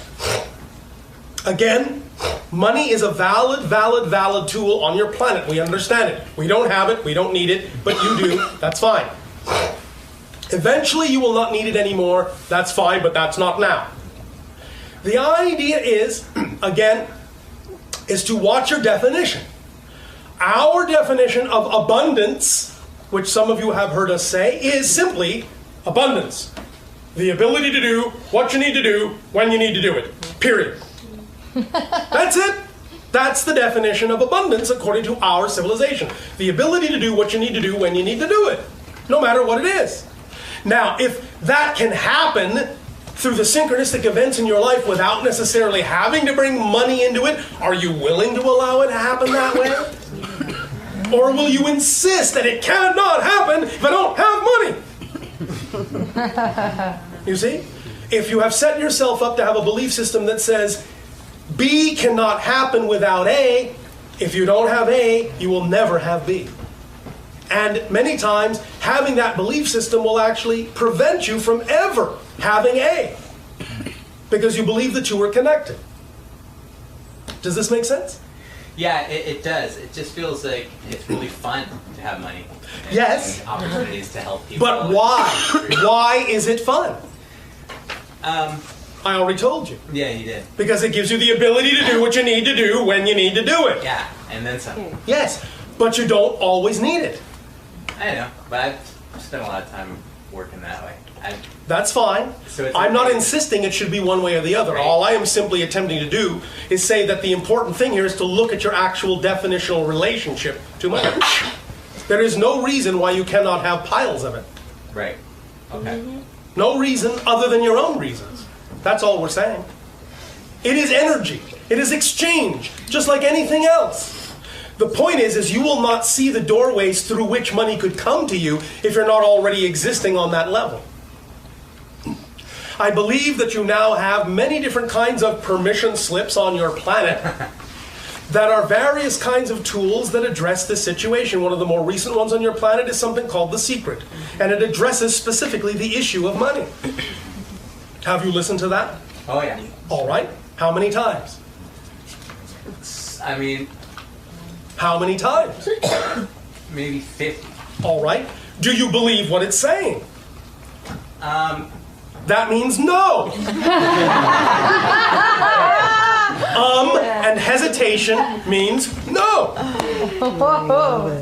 Again, money is a valid tool on your planet. We understand it. We don't have it, we don't need it, but you do. That's fine. Eventually you will not need it anymore. That's fine, but that's not now. The idea is, again, is to watch your definition. Our definition of abundance, which some of you have heard us say, is simply abundance. The ability to do what you need to do when you need to do it. Period. That's it. That's the definition of abundance according to our civilization. The ability to do what you need to do when you need to do it, no matter what it is. Now, if that can happen through the synchronistic events in your life without necessarily having to bring money into it, are you willing to allow it to happen that way? Or will you insist that it cannot happen if I don't have money? You see? If you have set yourself up to have a belief system that says B cannot happen without A, if you don't have A, you will never have B. And many times, having that belief system will actually prevent you from ever having A, because you believe the two are connected. Does this make sense? Yeah, it does. It just feels like it's really fun to have money. And, yes. And opportunities to help people. But why? Why is it fun? I already told you. Yeah, you did. Because it gives you the ability to do what you need to do when you need to do it. Yeah, and then some. Yes, but you don't always need it. I know, but I've spent a lot of time working that way. That's fine. So I'm not insisting it should be one way or the other. Right. All I am simply attempting to do is say that the important thing here is to look at your actual definitional relationship to money. There is no reason why you cannot have piles of it. Right. Okay. No reason other than your own reasons. That's all we're saying. It is energy. It is exchange, just like anything else. The point is you will not see the doorways through which money could come to you if you're not already existing on that level. I believe that you now have many different kinds of permission slips on your planet that are various kinds of tools that address this situation. One of the more recent ones on your planet is something called The Secret, and it addresses specifically the issue of money. Have you listened to that? Oh, yeah. All right. How many times? I mean... How many times? Maybe 50. All right. Do you believe what it's saying? that means no. And hesitation means no.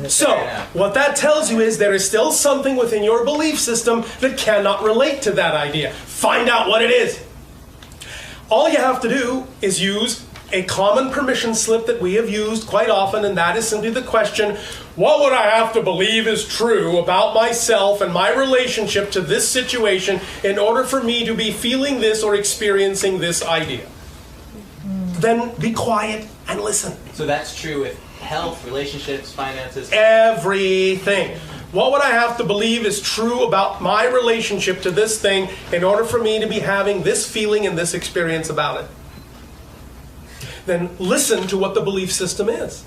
So, what that tells you is there is still something within your belief system that cannot relate to that idea. Find out what it is. All you have to do is use a common permission slip that we have used quite often, and that is simply the question, what would I have to believe is true about myself and my relationship to this situation in order for me to be feeling this or experiencing this idea? Then be quiet and listen. So that's true with health, relationships, finances? Everything. What would I have to believe is true about my relationship to this thing in order for me to be having this feeling and this experience about it? Then listen to what the belief system is.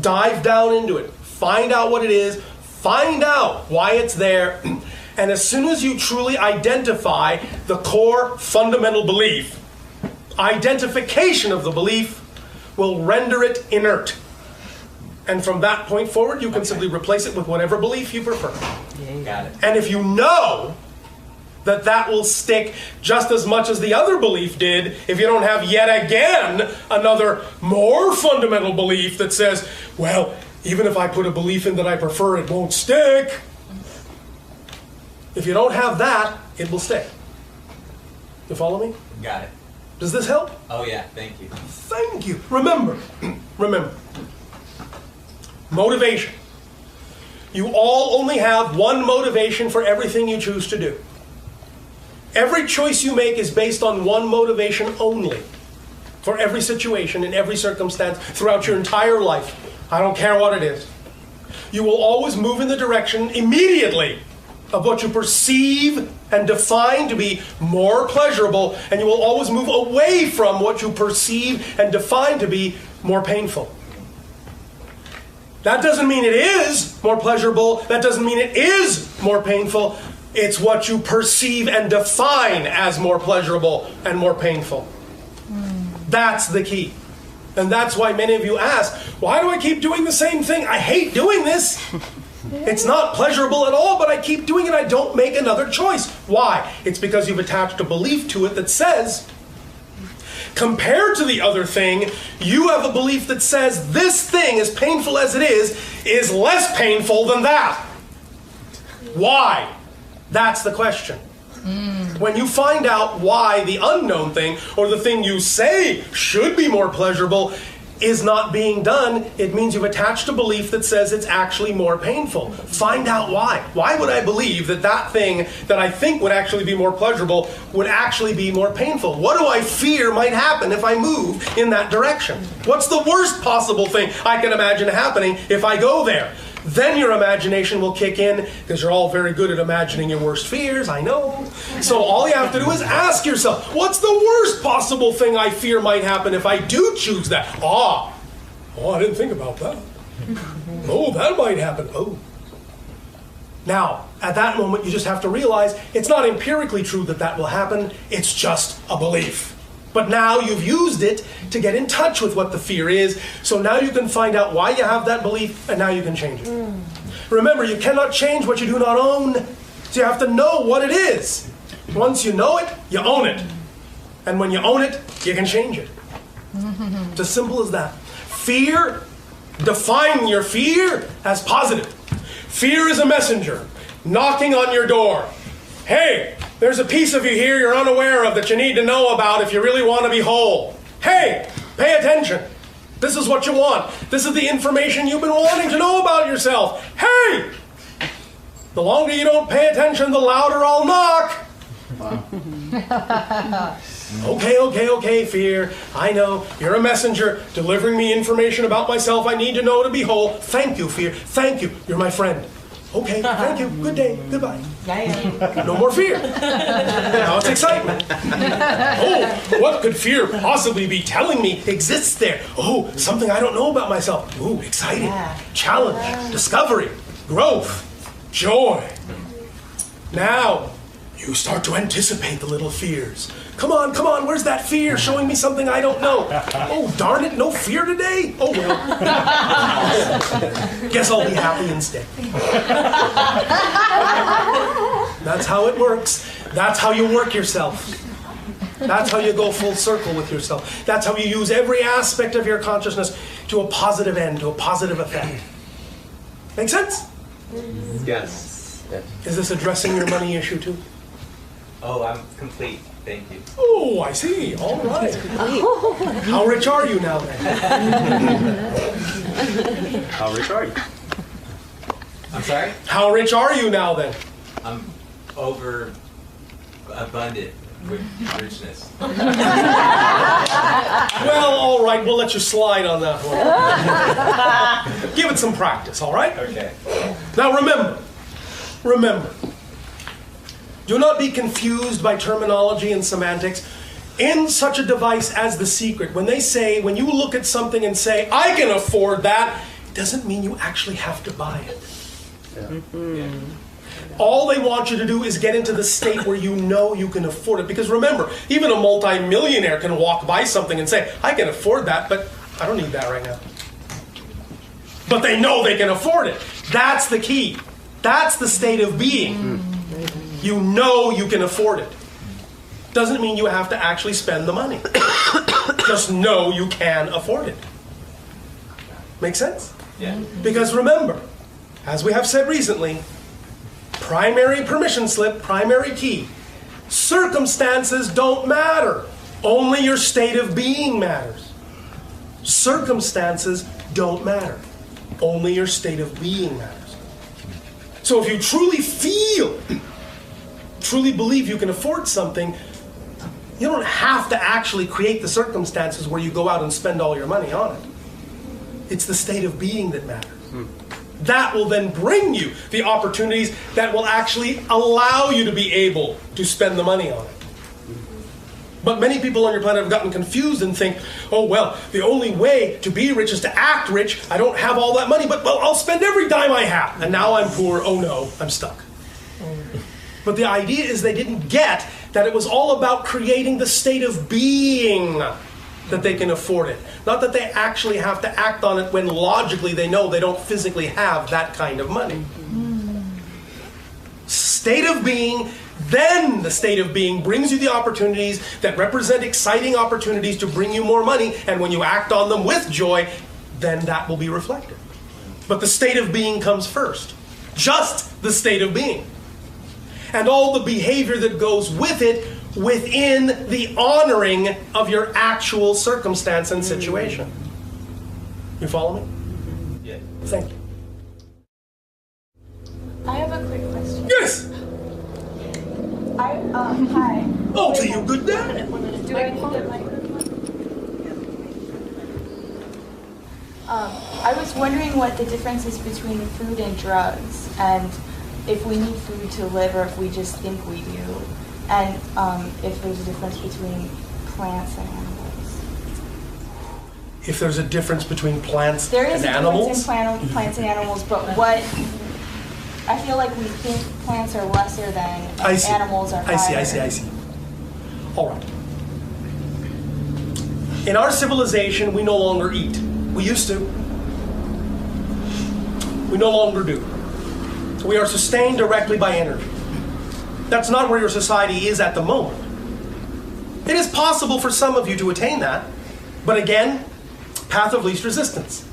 Dive down into it. Find out what it is. Find out why it's there. And as soon as you truly identify the core fundamental belief, identification of the belief will render it inert. And from that point forward, you can simply replace it with whatever belief you prefer. Got it. And if you know that that will stick just as much as the other belief did, if you don't have yet again another more fundamental belief that says, well, even if I put a belief in that I prefer, it won't stick. If you don't have that, it will stick. You follow me? Got it. Does this help? Oh yeah, thank you. Thank you. Remember, motivation. You all only have one motivation for everything you choose to do. Every choice you make is based on one motivation only. For every situation, in every circumstance, throughout your entire life. I don't care what it is. You will always move in the direction immediately of what you perceive and define to be more pleasurable, and you will always move away from what you perceive and define to be more painful. That doesn't mean it is more pleasurable. That doesn't mean it is more painful. It's what you perceive and define as more pleasurable and more painful. That's the key. And that's why many of you ask, why do I keep doing the same thing? I hate doing this. It's not pleasurable at all, but I keep doing it. I don't make another choice. Why? It's because you've attached a belief to it that says, compared to the other thing, you have a belief that says this thing, as painful as it is less painful than that. Why? That's the question. When you find out why the unknown thing, or the thing you say should be more pleasurable, is not being done, it means you've attached a belief that says it's actually more painful. Find out why. Why would I believe that that thing that I think would actually be more pleasurable would actually be more painful? What do I fear might happen if I move in that direction? What's the worst possible thing I can imagine happening if I go there? Then your imagination will kick in, because you're all very good at imagining your worst fears, I know. So all you have to do is ask yourself, what's the worst possible thing I fear might happen if I do choose that? Oh, I didn't think about that. Oh, that might happen. Oh. Now, at that moment, you just have to realize it's not empirically true that that will happen. It's just a belief. But now you've used it to get in touch with what the fear is, so now you can find out why you have that belief, and now you can change it. Remember, you cannot change what you do not own, so you have to know what it is. Once you know it, you own it. And when you own it, you can change it. It's as simple as that. Fear, define your fear as positive. Fear is a messenger knocking on your door. Hey, there's a piece of you here you're unaware of that you need to know about if you really want to be whole. Hey, pay attention. This is what you want. This is the information you've been wanting to know about yourself. Hey! The longer you don't pay attention, the louder I'll knock. Okay, fear. I know. You're a messenger delivering me information about myself I need to know to be whole. Thank you, fear. Thank you. You're my friend. Okay, thank you. Good day. Goodbye. No more fear. Now it's excitement. Oh, what could fear possibly be telling me exists there? Oh, something I don't know about myself. Ooh, exciting. Challenge, discovery, growth, joy. Now, you start to anticipate the little fears. Come on, where's that fear showing me something I don't know? Oh, darn it, no fear today? Oh, well. Guess I'll be happy instead. That's how it works. That's how you work yourself. That's how you go full circle with yourself. That's how you use every aspect of your consciousness to a positive end, to a positive effect. Make sense? Yes. Is this addressing your money issue too? Oh, I'm complete. Thank you. Oh, I see. All right. How rich are you now then? How rich are you? I'm sorry? How rich are you now then? I'm over abundant with richness. Well, all right. We'll let you slide on that one. Give it some practice, all right? Okay. Now remember, do not be confused by terminology and semantics. In such a device as The Secret, when you look at something and say, I can afford that, it doesn't mean you actually have to buy it. Yeah. All they want you to do is get into the state where you know you can afford it. Because remember, even a multi-millionaire can walk by something and say, I can afford that, but I don't need that right now. But they know they can afford it. That's the key. That's the state of being. You know you can afford it. Doesn't mean you have to actually spend the money. Just know you can afford it. Make sense? Yeah. Because remember, as we have said recently, primary permission slip, primary key, circumstances don't matter. Only your state of being matters. Circumstances don't matter. Only your state of being matters. So if you truly believe you can afford something, you don't have to actually create the circumstances where you go out and spend all your money on it. It's the state of being that matters. That will then bring you the opportunities that will actually allow you to be able to spend the money on it. But many people on your planet have gotten confused and think, oh, well, the only way to be rich is to act rich. I don't have all that money, but well, I'll spend every dime I have. And now I'm poor. Oh, no, I'm stuck. But the idea is they didn't get that it was all about creating the state of being that they can afford it. Not that they actually have to act on it when logically they know they don't physically have that kind of money. State of being, then the state of being brings you the opportunities that represent exciting opportunities to bring you more money, and when you act on them with joy, then that will be reflected. But the state of being comes first. Just the state of being. And all the behavior that goes with it within the honoring of your actual circumstance and situation. You follow me? Yeah. Thank you. I have a quick question. Yes! Hi. Oh, to you, good day. Do I need the microphone? I was wondering what the difference is between food and drugs, and if we need food to live or if we just think we do, and if there's a difference between plants and animals. If there's a difference between plants There is and a animals? difference in plants and animals, but what I feel like we think plants are lesser than and animals are higher. I see. All right. In our civilization, we no longer eat. We used to. We no longer do. So we are sustained directly by energy. That's not where your society is at the moment. It is possible for some of you to attain that, but again, path of least resistance.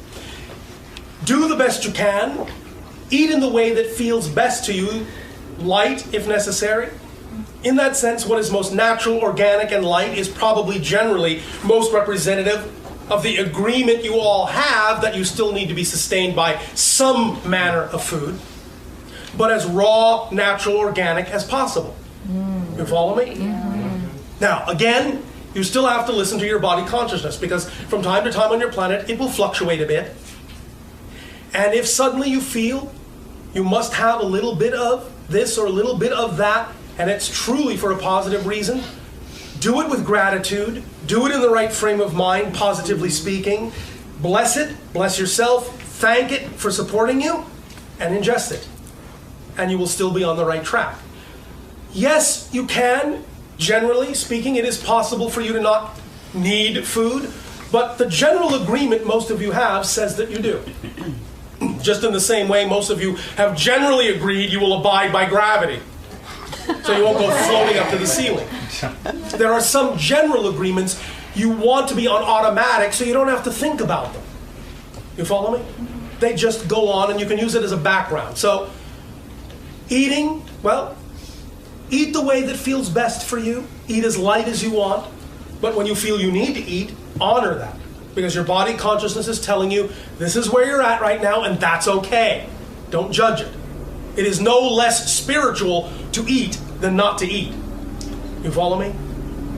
Do the best you can. Eat in the way that feels best to you, light if necessary. In that sense, what is most natural, organic, and light is probably generally most representative of the agreement you all have that you still need to be sustained by some manner of food, but as raw, natural, organic as possible. You follow me? Now, again, you still have to listen to your body consciousness, because from time to time on your planet, it will fluctuate a bit. And if suddenly you feel you must have a little bit of this or a little bit of that, and it's truly for a positive reason, do it with gratitude. Do it in the right frame of mind, positively speaking. Bless it, bless yourself, thank it for supporting you, and ingest it. And you will still be on the right track. Yes, you can. Generally speaking, it is possible for you to not need food, but the general agreement most of you have says that you do. Just in the same way most of you have generally agreed you will abide by gravity. so you won't go floating up to the ceiling. There are some general agreements you want to be on automatic so you don't have to think about them. You follow me? They just go on and you can use it as a background. So, eating, well, eat the way that feels best for you. Eat as light as you want. But when you feel you need to eat, honor that. Because your body consciousness is telling you, this is where you're at right now, and that's okay. Don't judge it. It is no less spiritual to eat than not to eat. You follow me?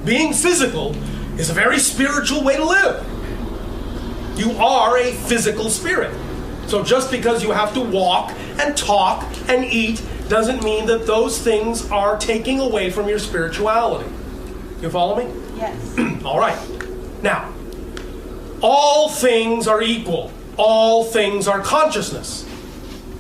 Being physical is a very spiritual way to live. You are a physical spirit. So just because you have to walk and talk and eat doesn't mean that those things are taking away from your spirituality. You follow me? Yes. All right. Now, all things are equal. All things are consciousness.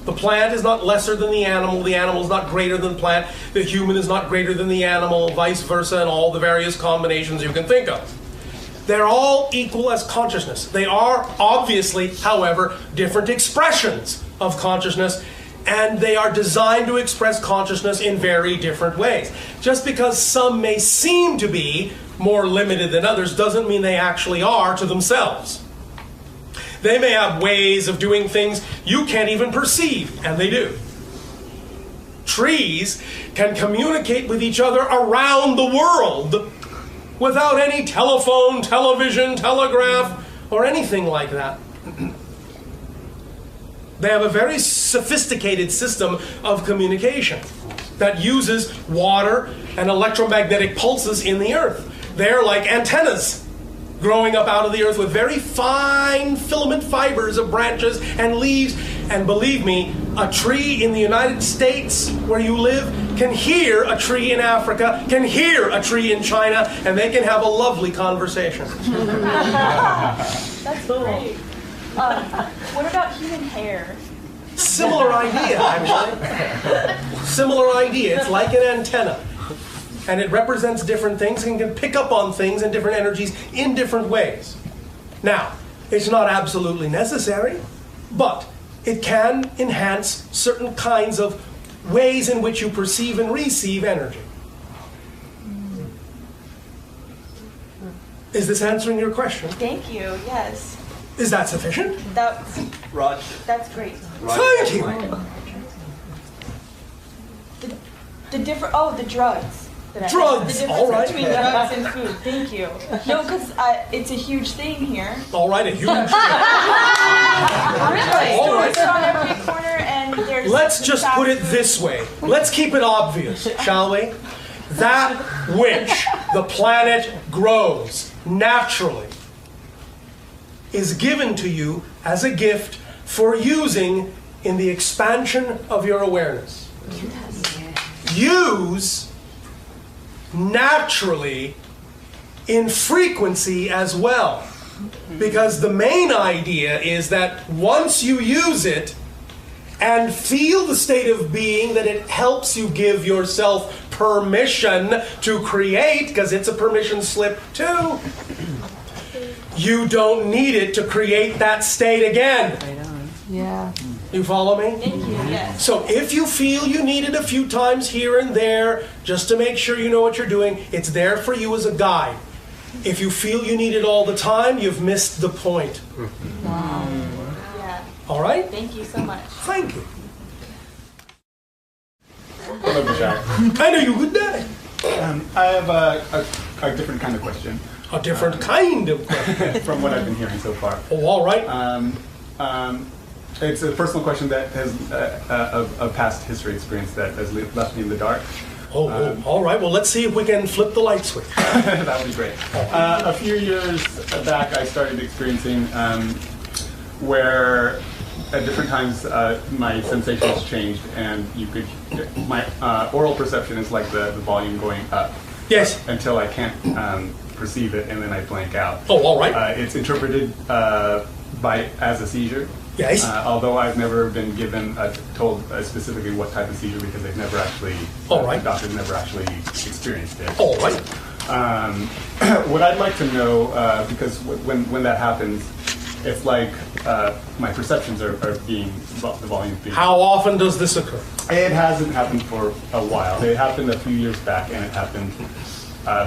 The plant is not lesser than the animal is not greater than the plant, the human is not greater than the animal, vice versa, and all the various combinations you can think of. They're all equal as consciousness. They are obviously, however, different expressions of consciousness, and they are designed to express consciousness in very different ways. Just because some may seem to be more limited than others doesn't mean they actually are to themselves. They may have ways of doing things you can't even perceive, and they do. Trees can communicate with each other around the world without any telephone, television, telegraph, or anything like that. They have a very sophisticated system of communication that uses water and electromagnetic pulses in the earth. They're like antennas growing up out of the earth with very fine filament fibers of branches and leaves. And believe me, a tree in the United States where you live can hear a tree in Africa, can hear a tree in China, and they can have a lovely conversation. That's great. What about human hair? Similar idea, actually. Similar idea. It's like an antenna. And it represents different things and can pick up on things and different energies in different ways. Now, it's not absolutely necessary, but it can enhance certain kinds of ways in which you perceive and receive energy. Is this answering your question? Thank you, yes. Is that sufficient? That's great. Thank you. The different, the drugs. Drugs, the difference all right. between drugs and food. Thank you. No, because it's a huge thing here. All right, a huge thing. Really? All right. Stores on every corner, and there's. Let's just put it this way. Let's keep it obvious, shall we? That which the planet grows naturally is given to you as a gift for using in the expansion of your awareness. Use naturally in frequency as well. Because the main idea is that once you use it and feel the state of being that it helps you give yourself permission to create, because it's a permission slip too, you don't need it to create that state again. Yeah. You follow me? Thank you, yes. So if you feel you need it a few times here and there, just to make sure you know what you're doing, it's there for you as a guide. If you feel you need it all the time, you've missed the point. Wow. Yeah. All right? Thank you so much. Thank you. Hello, Bashar. I know you good day. I have a different kind of question. A different kind of question. From what I've been hearing so far. Oh, all right. It's a personal question that has a past history experience that has left me in the dark. All right. Well, let's see if we can flip the light switch. That would be great. A few years back, I started experiencing where at different times my sensations changed, and my oral perception is like the volume going up. Yes. Until I can't perceive it, and then I blank out. Oh, all right. It's interpreted as a seizure. Yes. Although I've never been told specifically what type of seizure, because they've never actually, the doctor's never actually experienced it. All right. What I'd like to know, because when that happens, it's like my perceptions are being, the volume being. How often does this occur? It hasn't happened for a while. It happened a few years back, and it happened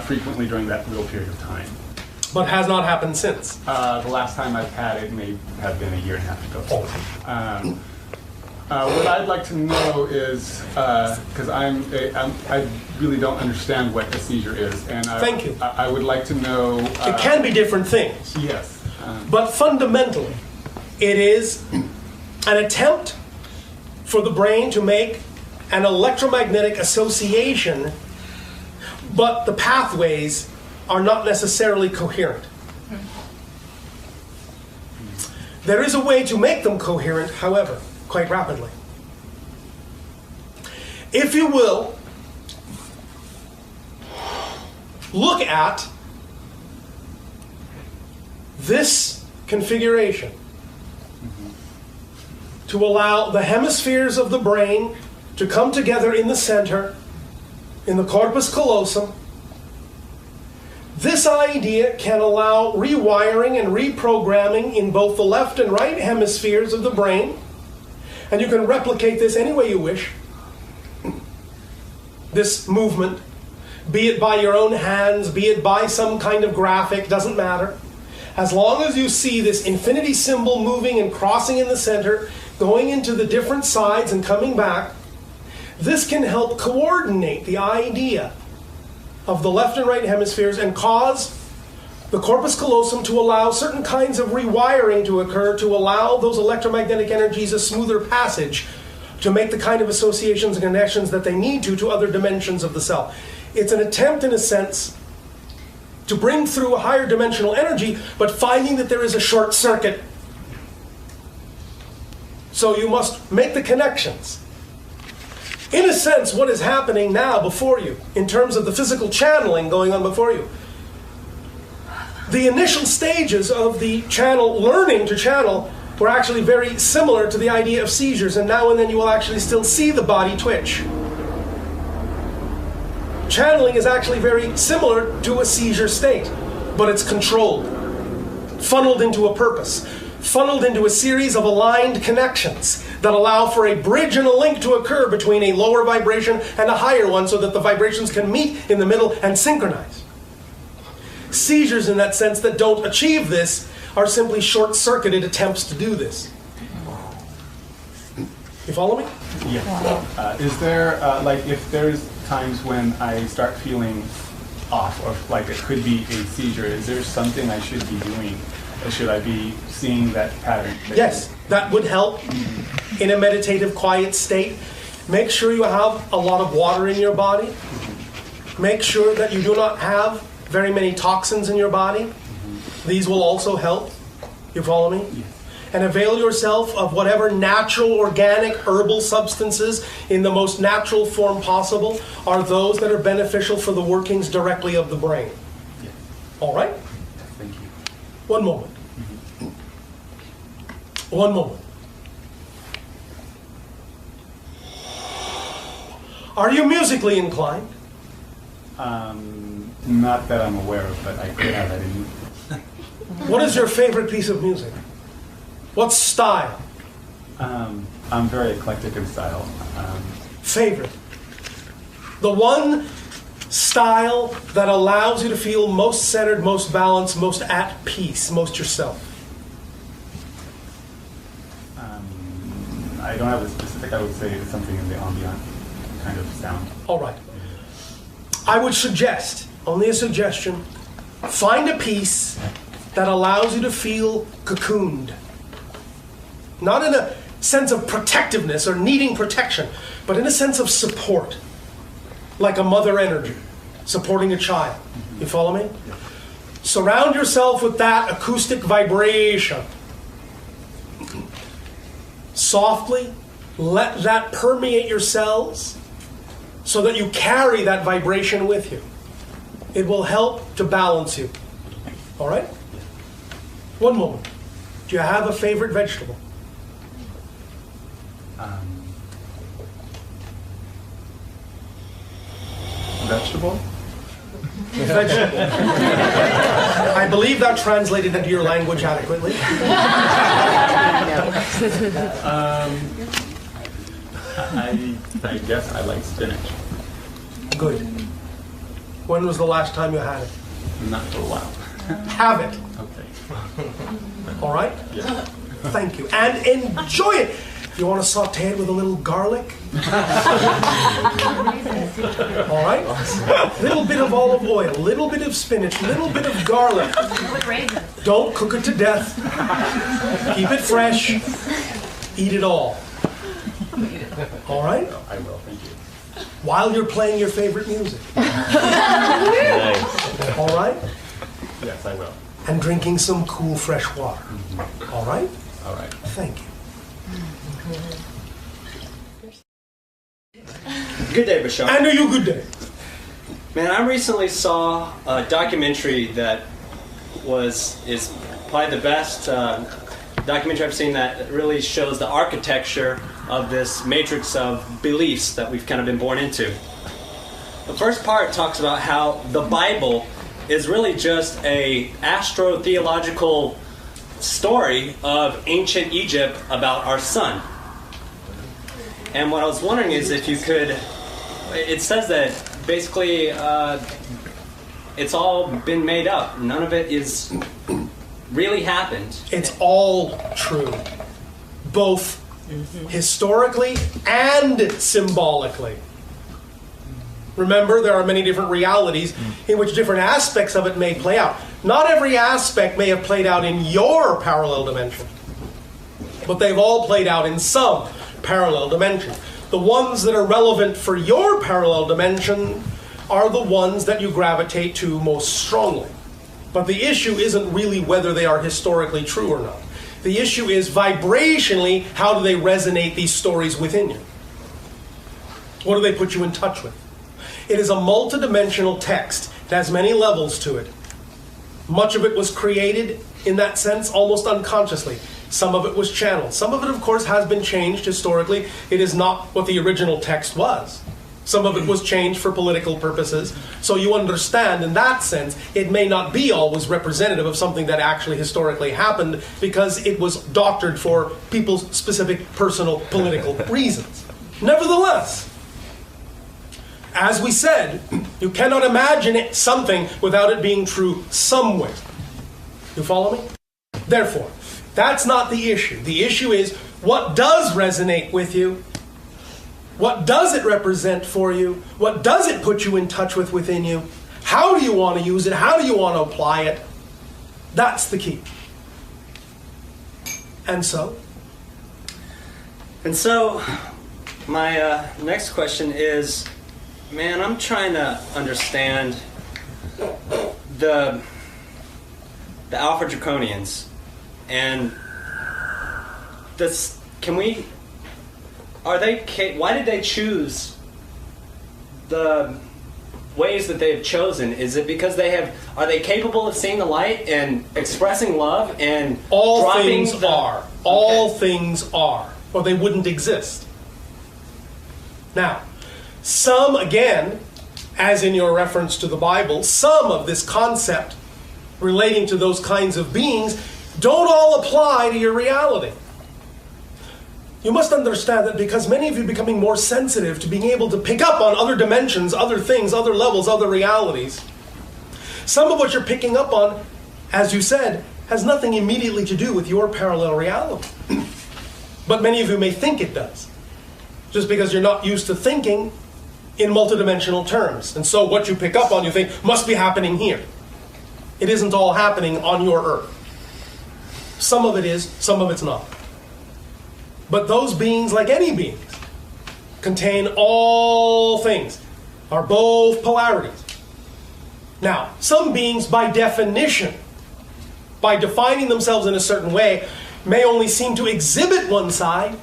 frequently during that little period of time. But has not happened since? The last time I've had it may have been a year and a half ago. What I'd like to know is, because I really don't understand what a seizure is, and Thank you. I would like to know. It can be different things. Yes. But fundamentally, it is an attempt for the brain to make an electromagnetic association, but the pathways are not necessarily coherent. There is a way to make them coherent, however, quite rapidly. If you will, look at this configuration to allow the hemispheres of the brain to come together in the center, in the corpus callosum. This idea can allow rewiring and reprogramming in both the left and right hemispheres of the brain, and you can replicate this any way you wish. This movement, be it by your own hands, be it by some kind of graphic, doesn't matter. As long as you see this infinity symbol moving and crossing in the center, going into the different sides and coming back, this can help coordinate the idea of the left and right hemispheres and cause the corpus callosum to allow certain kinds of rewiring to occur to allow those electromagnetic energies a smoother passage to make the kind of associations and connections that they need to other dimensions of the cell. It's an attempt, in a sense, to bring through a higher dimensional energy, but finding that there is a short circuit. So you must make the connections. In a sense, what is happening now before you, in terms of the physical channeling going on before you, the initial stages of the channel, learning to channel, were actually very similar to the idea of seizures, and now and then you will actually still see the body twitch. Channeling is actually very similar to a seizure state, but it's controlled, funneled into a purpose, funneled into a series of aligned connections that allow for a bridge and a link to occur between a lower vibration and a higher one so that the vibrations can meet in the middle and synchronize. Seizures, in that sense, that don't achieve this are simply short-circuited attempts to do this. You follow me? Yeah. Is there, like, if there's times when I start feeling off, or like it could be a seizure, is there something I should be doing? Or should I be seeing that pattern? Yes, that would help in a meditative, quiet state. Make sure you have a lot of water in your body. Make sure that you do not have very many toxins in your body. These will also help. You follow me? Yes. And avail yourself of whatever natural, organic, herbal substances in the most natural form possible are those that are beneficial for the workings directly of the brain. Yes. All right? Thank you. One moment. One moment. Are you musically inclined? Not that I'm aware of, but I could have that in me. What is your favorite piece of music? What style? I'm very eclectic in style. Favorite. The one style that allows you to feel most centered, most balanced, most at peace, most yourself. I don't have a specific, I would say it's something in the ambient kind of sound. All right. I would suggest, only a suggestion, find a piece that allows you to feel cocooned. Not in a sense of protectiveness or needing protection, but in a sense of support. Like a mother energy, supporting a child. You follow me? Yeah. Surround yourself with that acoustic vibration. Softly, let that permeate your cells so that you carry that vibration with you. It will help to balance you. All right? One moment. Do you have a favorite vegetable? Vegetable? Vegetable. I believe that translated into your language adequately. I guess I like spinach. Good. When was the last time you had it? Not for a while. Have it. Okay. All right? Yeah. Thank you. And enjoy it. You want to saute it with a little garlic? All right? A little bit of olive oil, a little bit of spinach, a little bit of garlic. Don't cook it to death. Keep it fresh. Eat it all. All right? No, I will. Thank you. While you're playing your favorite music. Nice. All right? Yes, I will. And drinking some cool, fresh water. All right? All right. Thank you. Good day, Bashar. And you good day. Man, I recently saw a documentary that is probably the best documentary I've seen that really shows the architecture of this matrix of beliefs that we've kind of been born into. The first part talks about how the Bible is really just a astro-theological story of ancient Egypt about our sun. And what I was wondering is if you could, it says that basically it's all been made up. None of it is really happened. It's all true. Both historically and symbolically. Remember, there are many different realities in which different aspects of it may play out. Not every aspect may have played out in your parallel dimension, but they've all played out in some parallel dimension. The ones that are relevant for your parallel dimension are the ones that you gravitate to most strongly. But the issue isn't really whether they are historically true or not. The issue is vibrationally, how do they resonate, these stories within you? What do they put you in touch with? It is a multidimensional text. It has many levels to it. Much of it was created, in that sense, almost unconsciously. Some of it was channeled. Some of it, of course, has been changed historically. It is not what the original text was. Some of it was changed for political purposes. So you understand, in that sense, it may not be always representative of something that actually historically happened because it was doctored for people's specific personal political reasons. Nevertheless, as we said, you cannot imagine something without it being true somewhere. You follow me? Therefore, that's not the issue. The issue is, what does resonate with you? What does it represent for you? What does it put you in touch with within you? How do you want to use it? How do you want to apply it? That's the key. And so? And so, my next question is, man, I'm trying to understand the Alpha Draconians, and this. Why did they choose the ways that they have chosen? Is it because are they capable of seeing the light and expressing love and all things are. All things are, or they wouldn't exist. Now, some, again, as in your reference to the Bible, some of this concept relating to those kinds of beings don't all apply to your reality. You must understand that because many of you are becoming more sensitive to being able to pick up on other dimensions, other things, other levels, other realities, some of what you're picking up on, as you said, has nothing immediately to do with your parallel reality. But many of you may think it does, just because you're not used to thinking in multidimensional terms. And so what you pick up on, you think, must be happening here. It isn't all happening on your earth. Some of it is, some of it's not. But those beings, like any beings, contain all things, are both polarities. Now, some beings, by definition, by defining themselves in a certain way, may only seem to exhibit one side,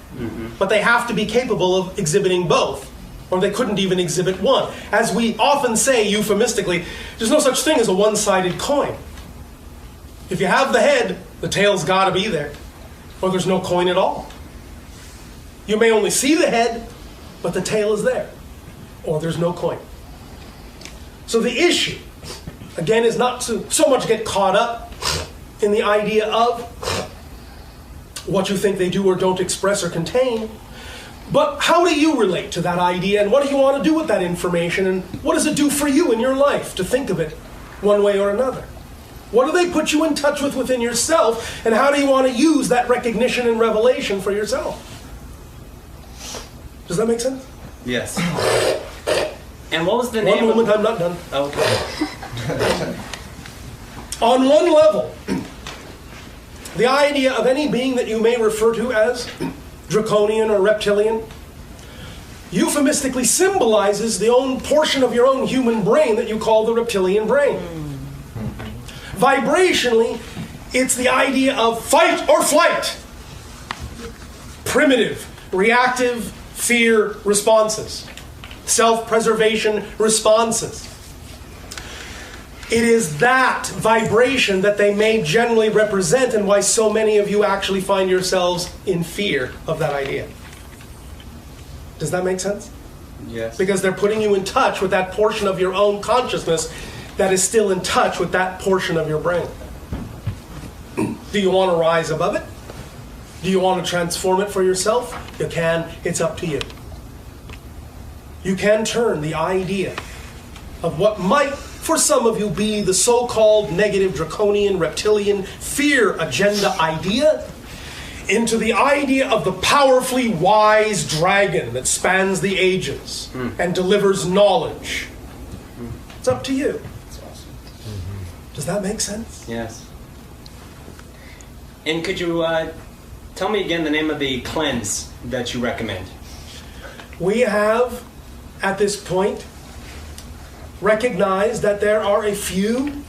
but they have to be capable of exhibiting both, or they couldn't even exhibit one. As we often say euphemistically, there's no such thing as a one-sided coin. If you have the head, the tail's got to be there, or there's no coin at all. You may only see the head, but the tail is there, or there's no coin. So the issue again, is not to so much get caught up in the idea of what you think they do or don't express or contain, but how do you relate to that idea, and what do you want to do with that information, and what does it do for you in your life to think of it one way or another? What do they put you in touch with within yourself, and how do you want to use that recognition and revelation for yourself? Does that make sense? Yes. And what was the name? One moment, I'm not done. Okay. On one level, the idea of any being that you may refer to as draconian or reptilian euphemistically symbolizes the own portion of your own human brain that you call the reptilian brain. Vibrationally, it's the idea of fight or flight. Primitive, reactive, fear responses. Self-preservation responses. It is that vibration that they may generally represent, and why so many of you actually find yourselves in fear of that idea. Does that make sense? Yes. Because they're putting you in touch with that portion of your own consciousness that is still in touch with that portion of your brain. Do you want to rise above it? Do you want to transform it for yourself? You can. It's up to you. You can turn the idea of what might, for some of you, be the so-called negative, draconian, reptilian, fear agenda idea into the idea of the powerfully wise dragon that spans the ages and delivers knowledge. It's up to you. Does that make sense? Yes. And could you tell me again the name of the cleanse that you recommend? We have, at this point, recognized that there are a few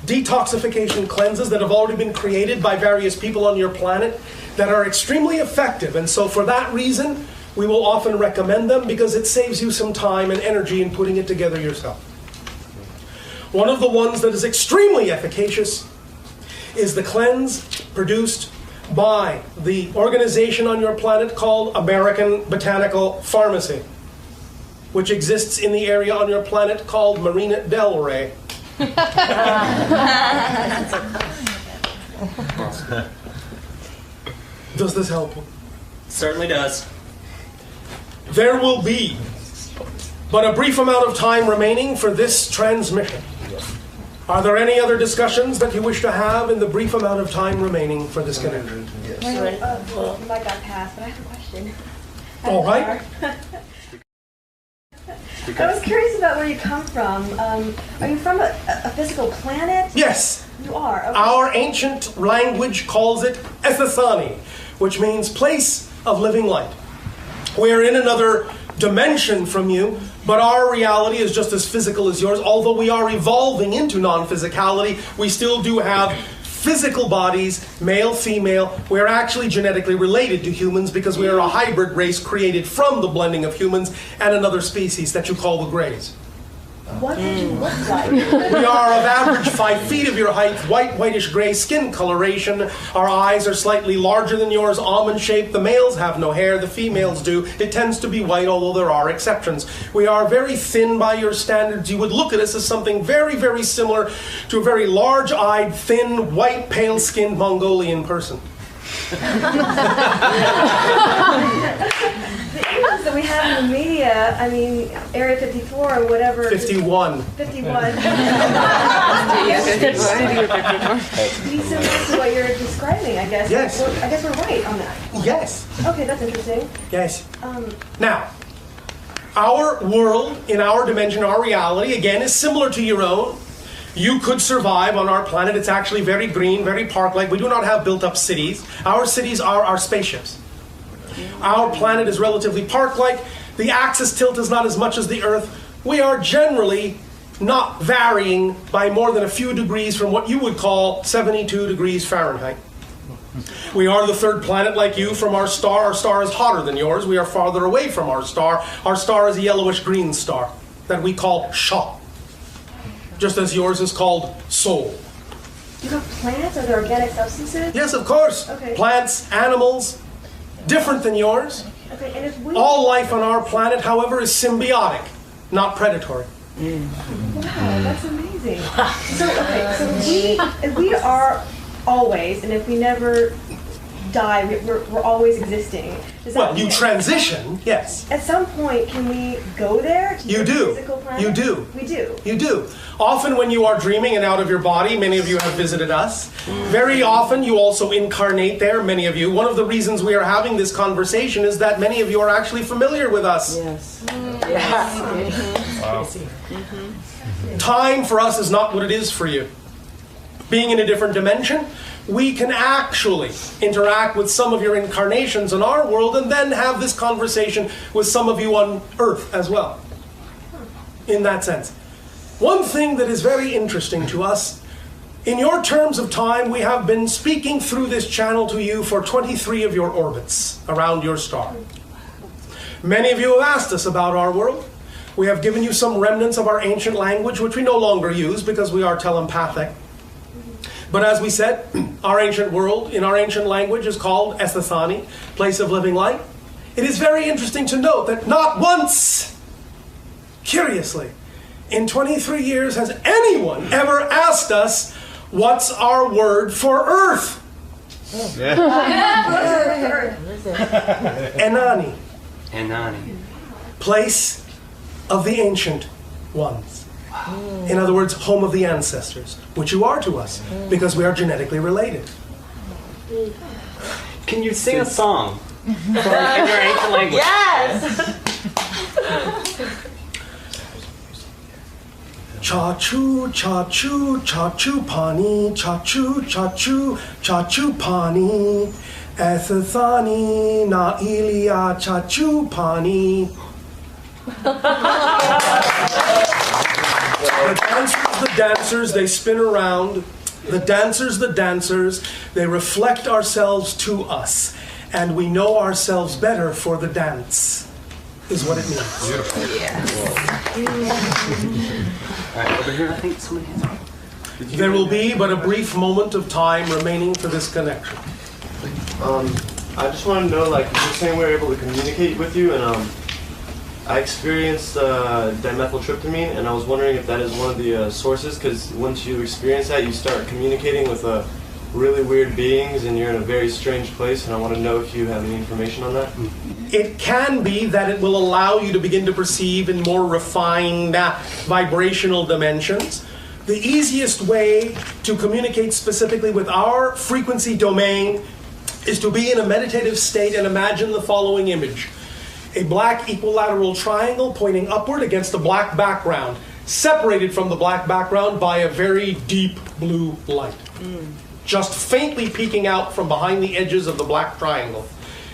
detoxification cleanses that have already been created by various people on your planet that are extremely effective. And so for that reason, we will often recommend them because it saves you some time and energy in putting it together yourself. One of the ones that is extremely efficacious is the cleanse produced by the organization on your planet called American Botanical Pharmacy, which exists in the area on your planet called Marina Del Rey. Does this help you? Certainly does. There will be but a brief amount of time remaining for this transmission. Are there any other discussions that you wish to have in the brief amount of time remaining for this connection? You might got passed, but I have a question. All right. I was curious about where you come from. Are you from a physical planet? Yes. You are? Okay. Our ancient language calls it Ethethani, which means place of living light. We are in another dimension from you, but our reality is just as physical as yours. Although we are evolving into non-physicality, we still do have physical bodies, male, female. We're actually genetically related to humans because we are a hybrid race created from the blending of humans and another species that you call the Greys. What did you look like? We are of average 5 feet of your height, white, whitish gray skin coloration. Our eyes are slightly larger than yours, almond shaped. The males have no hair, the females do. It tends to be white, although there are exceptions. We are very thin by your standards. You would look at us as something very, very similar to a very large-eyed, thin, white, pale-skinned Mongolian person. The images that we have in the media, I mean, Area 54 or whatever. 51. 51. These are what you're describing, I guess. Yes. I guess we're right on that. Yes. Okay, that's interesting. Yes. Now, our world, in our dimension, our reality, again, is similar to your own. You could survive on our planet. It's actually very green, very park-like. We do not have built-up cities. Our cities are our spaceships. Our planet is relatively park-like. The axis tilt is not as much as the Earth. We are generally not varying by more than a few degrees from what you would call 72 degrees Fahrenheit. We are the third planet like you from our star. Our star is hotter than yours. We are farther away from our star. Our star is a yellowish-green star that we call Sha, just as yours is called Sol. Do you have plants? Are there organic substances? Yes, of course. Okay. Plants, animals, different than yours. Okay, and if we... All life on our planet, however, is symbiotic, not predatory. Wow, that's amazing. amazing. So if we are always, and if we never die, we're always existing. Does that Well, you mean transition, yes. At some point, can we go there? To You the do. Physical planet? You do. We do. You do. Often when you are dreaming and out of your body, many of you have visited us. Very often you also incarnate there, many of you. One of the reasons we are having this conversation is that many of you are actually familiar with us. Yes. Wow. Time for us is not what it is for you. Being in a different dimension, we can actually interact with some of your incarnations in our world and then have this conversation with some of you on Earth as well. In that sense. One thing that is very interesting to us, in your terms of time, we have been speaking through this channel to you for 23 of your orbits around your star. Many of you have asked us about our world. We have given you some remnants of our ancient language, which we no longer use because we are telepathic. But as we said, our ancient world, in our ancient language, is called Esthasani, place of living light. It is very interesting to note that not once, curiously, in 23 years has anyone ever asked us, what's our word for Earth? Enani. Enani. Place of the ancient ones. In other words, home of the ancestors, which you are to us, because we are genetically related. Can you sing a song in your ancient language? Yes! Cha-choo, cha-choo, cha-choo pani, cha-choo, cha-choo, cha-choo pani, Ethathani na ilia cha-choo pani. The dancers, they spin around. The dancers, they reflect ourselves to us. And we know ourselves better for the dance, is what it means. Beautiful. All right, over here, I think somebody has one. There will be but a brief moment of time remaining for this connection. I just want to know, like, you were saying we were able to communicate with you, and I experienced dimethyltryptamine, and I was wondering if that is one of the sources, because once you experience that, you start communicating with really weird beings, and you're in a very strange place, and I want to know if you have any information on that. It can be that it will allow you to begin to perceive in more refined vibrational dimensions. The easiest way to communicate specifically with our frequency domain is to be in a meditative state and imagine the following image. A black equilateral triangle pointing upward against a black background, separated from the black background by a very deep blue light. Just faintly peeking out from behind the edges of the black triangle.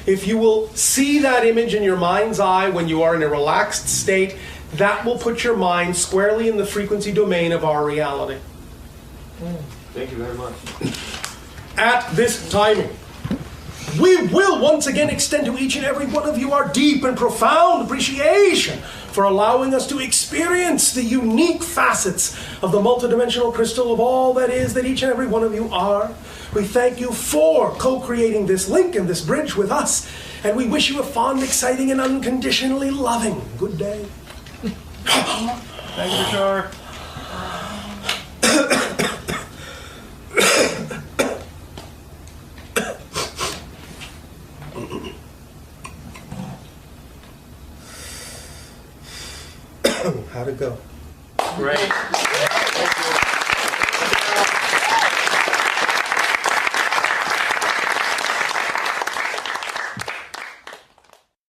If you will see that image in your mind's eye when you are in a relaxed state, that will put your mind squarely in the frequency domain of our reality. Thank you very much. At this timing, we will once again extend to each and every one of you our deep and profound appreciation for allowing us to experience the unique facets of the multidimensional crystal of all that is that each and every one of you are. We thank you for co-creating this link and this bridge with us, and we wish you a fond, exciting, and unconditionally loving good day. Thank you, Bashar. How'd it go? Great.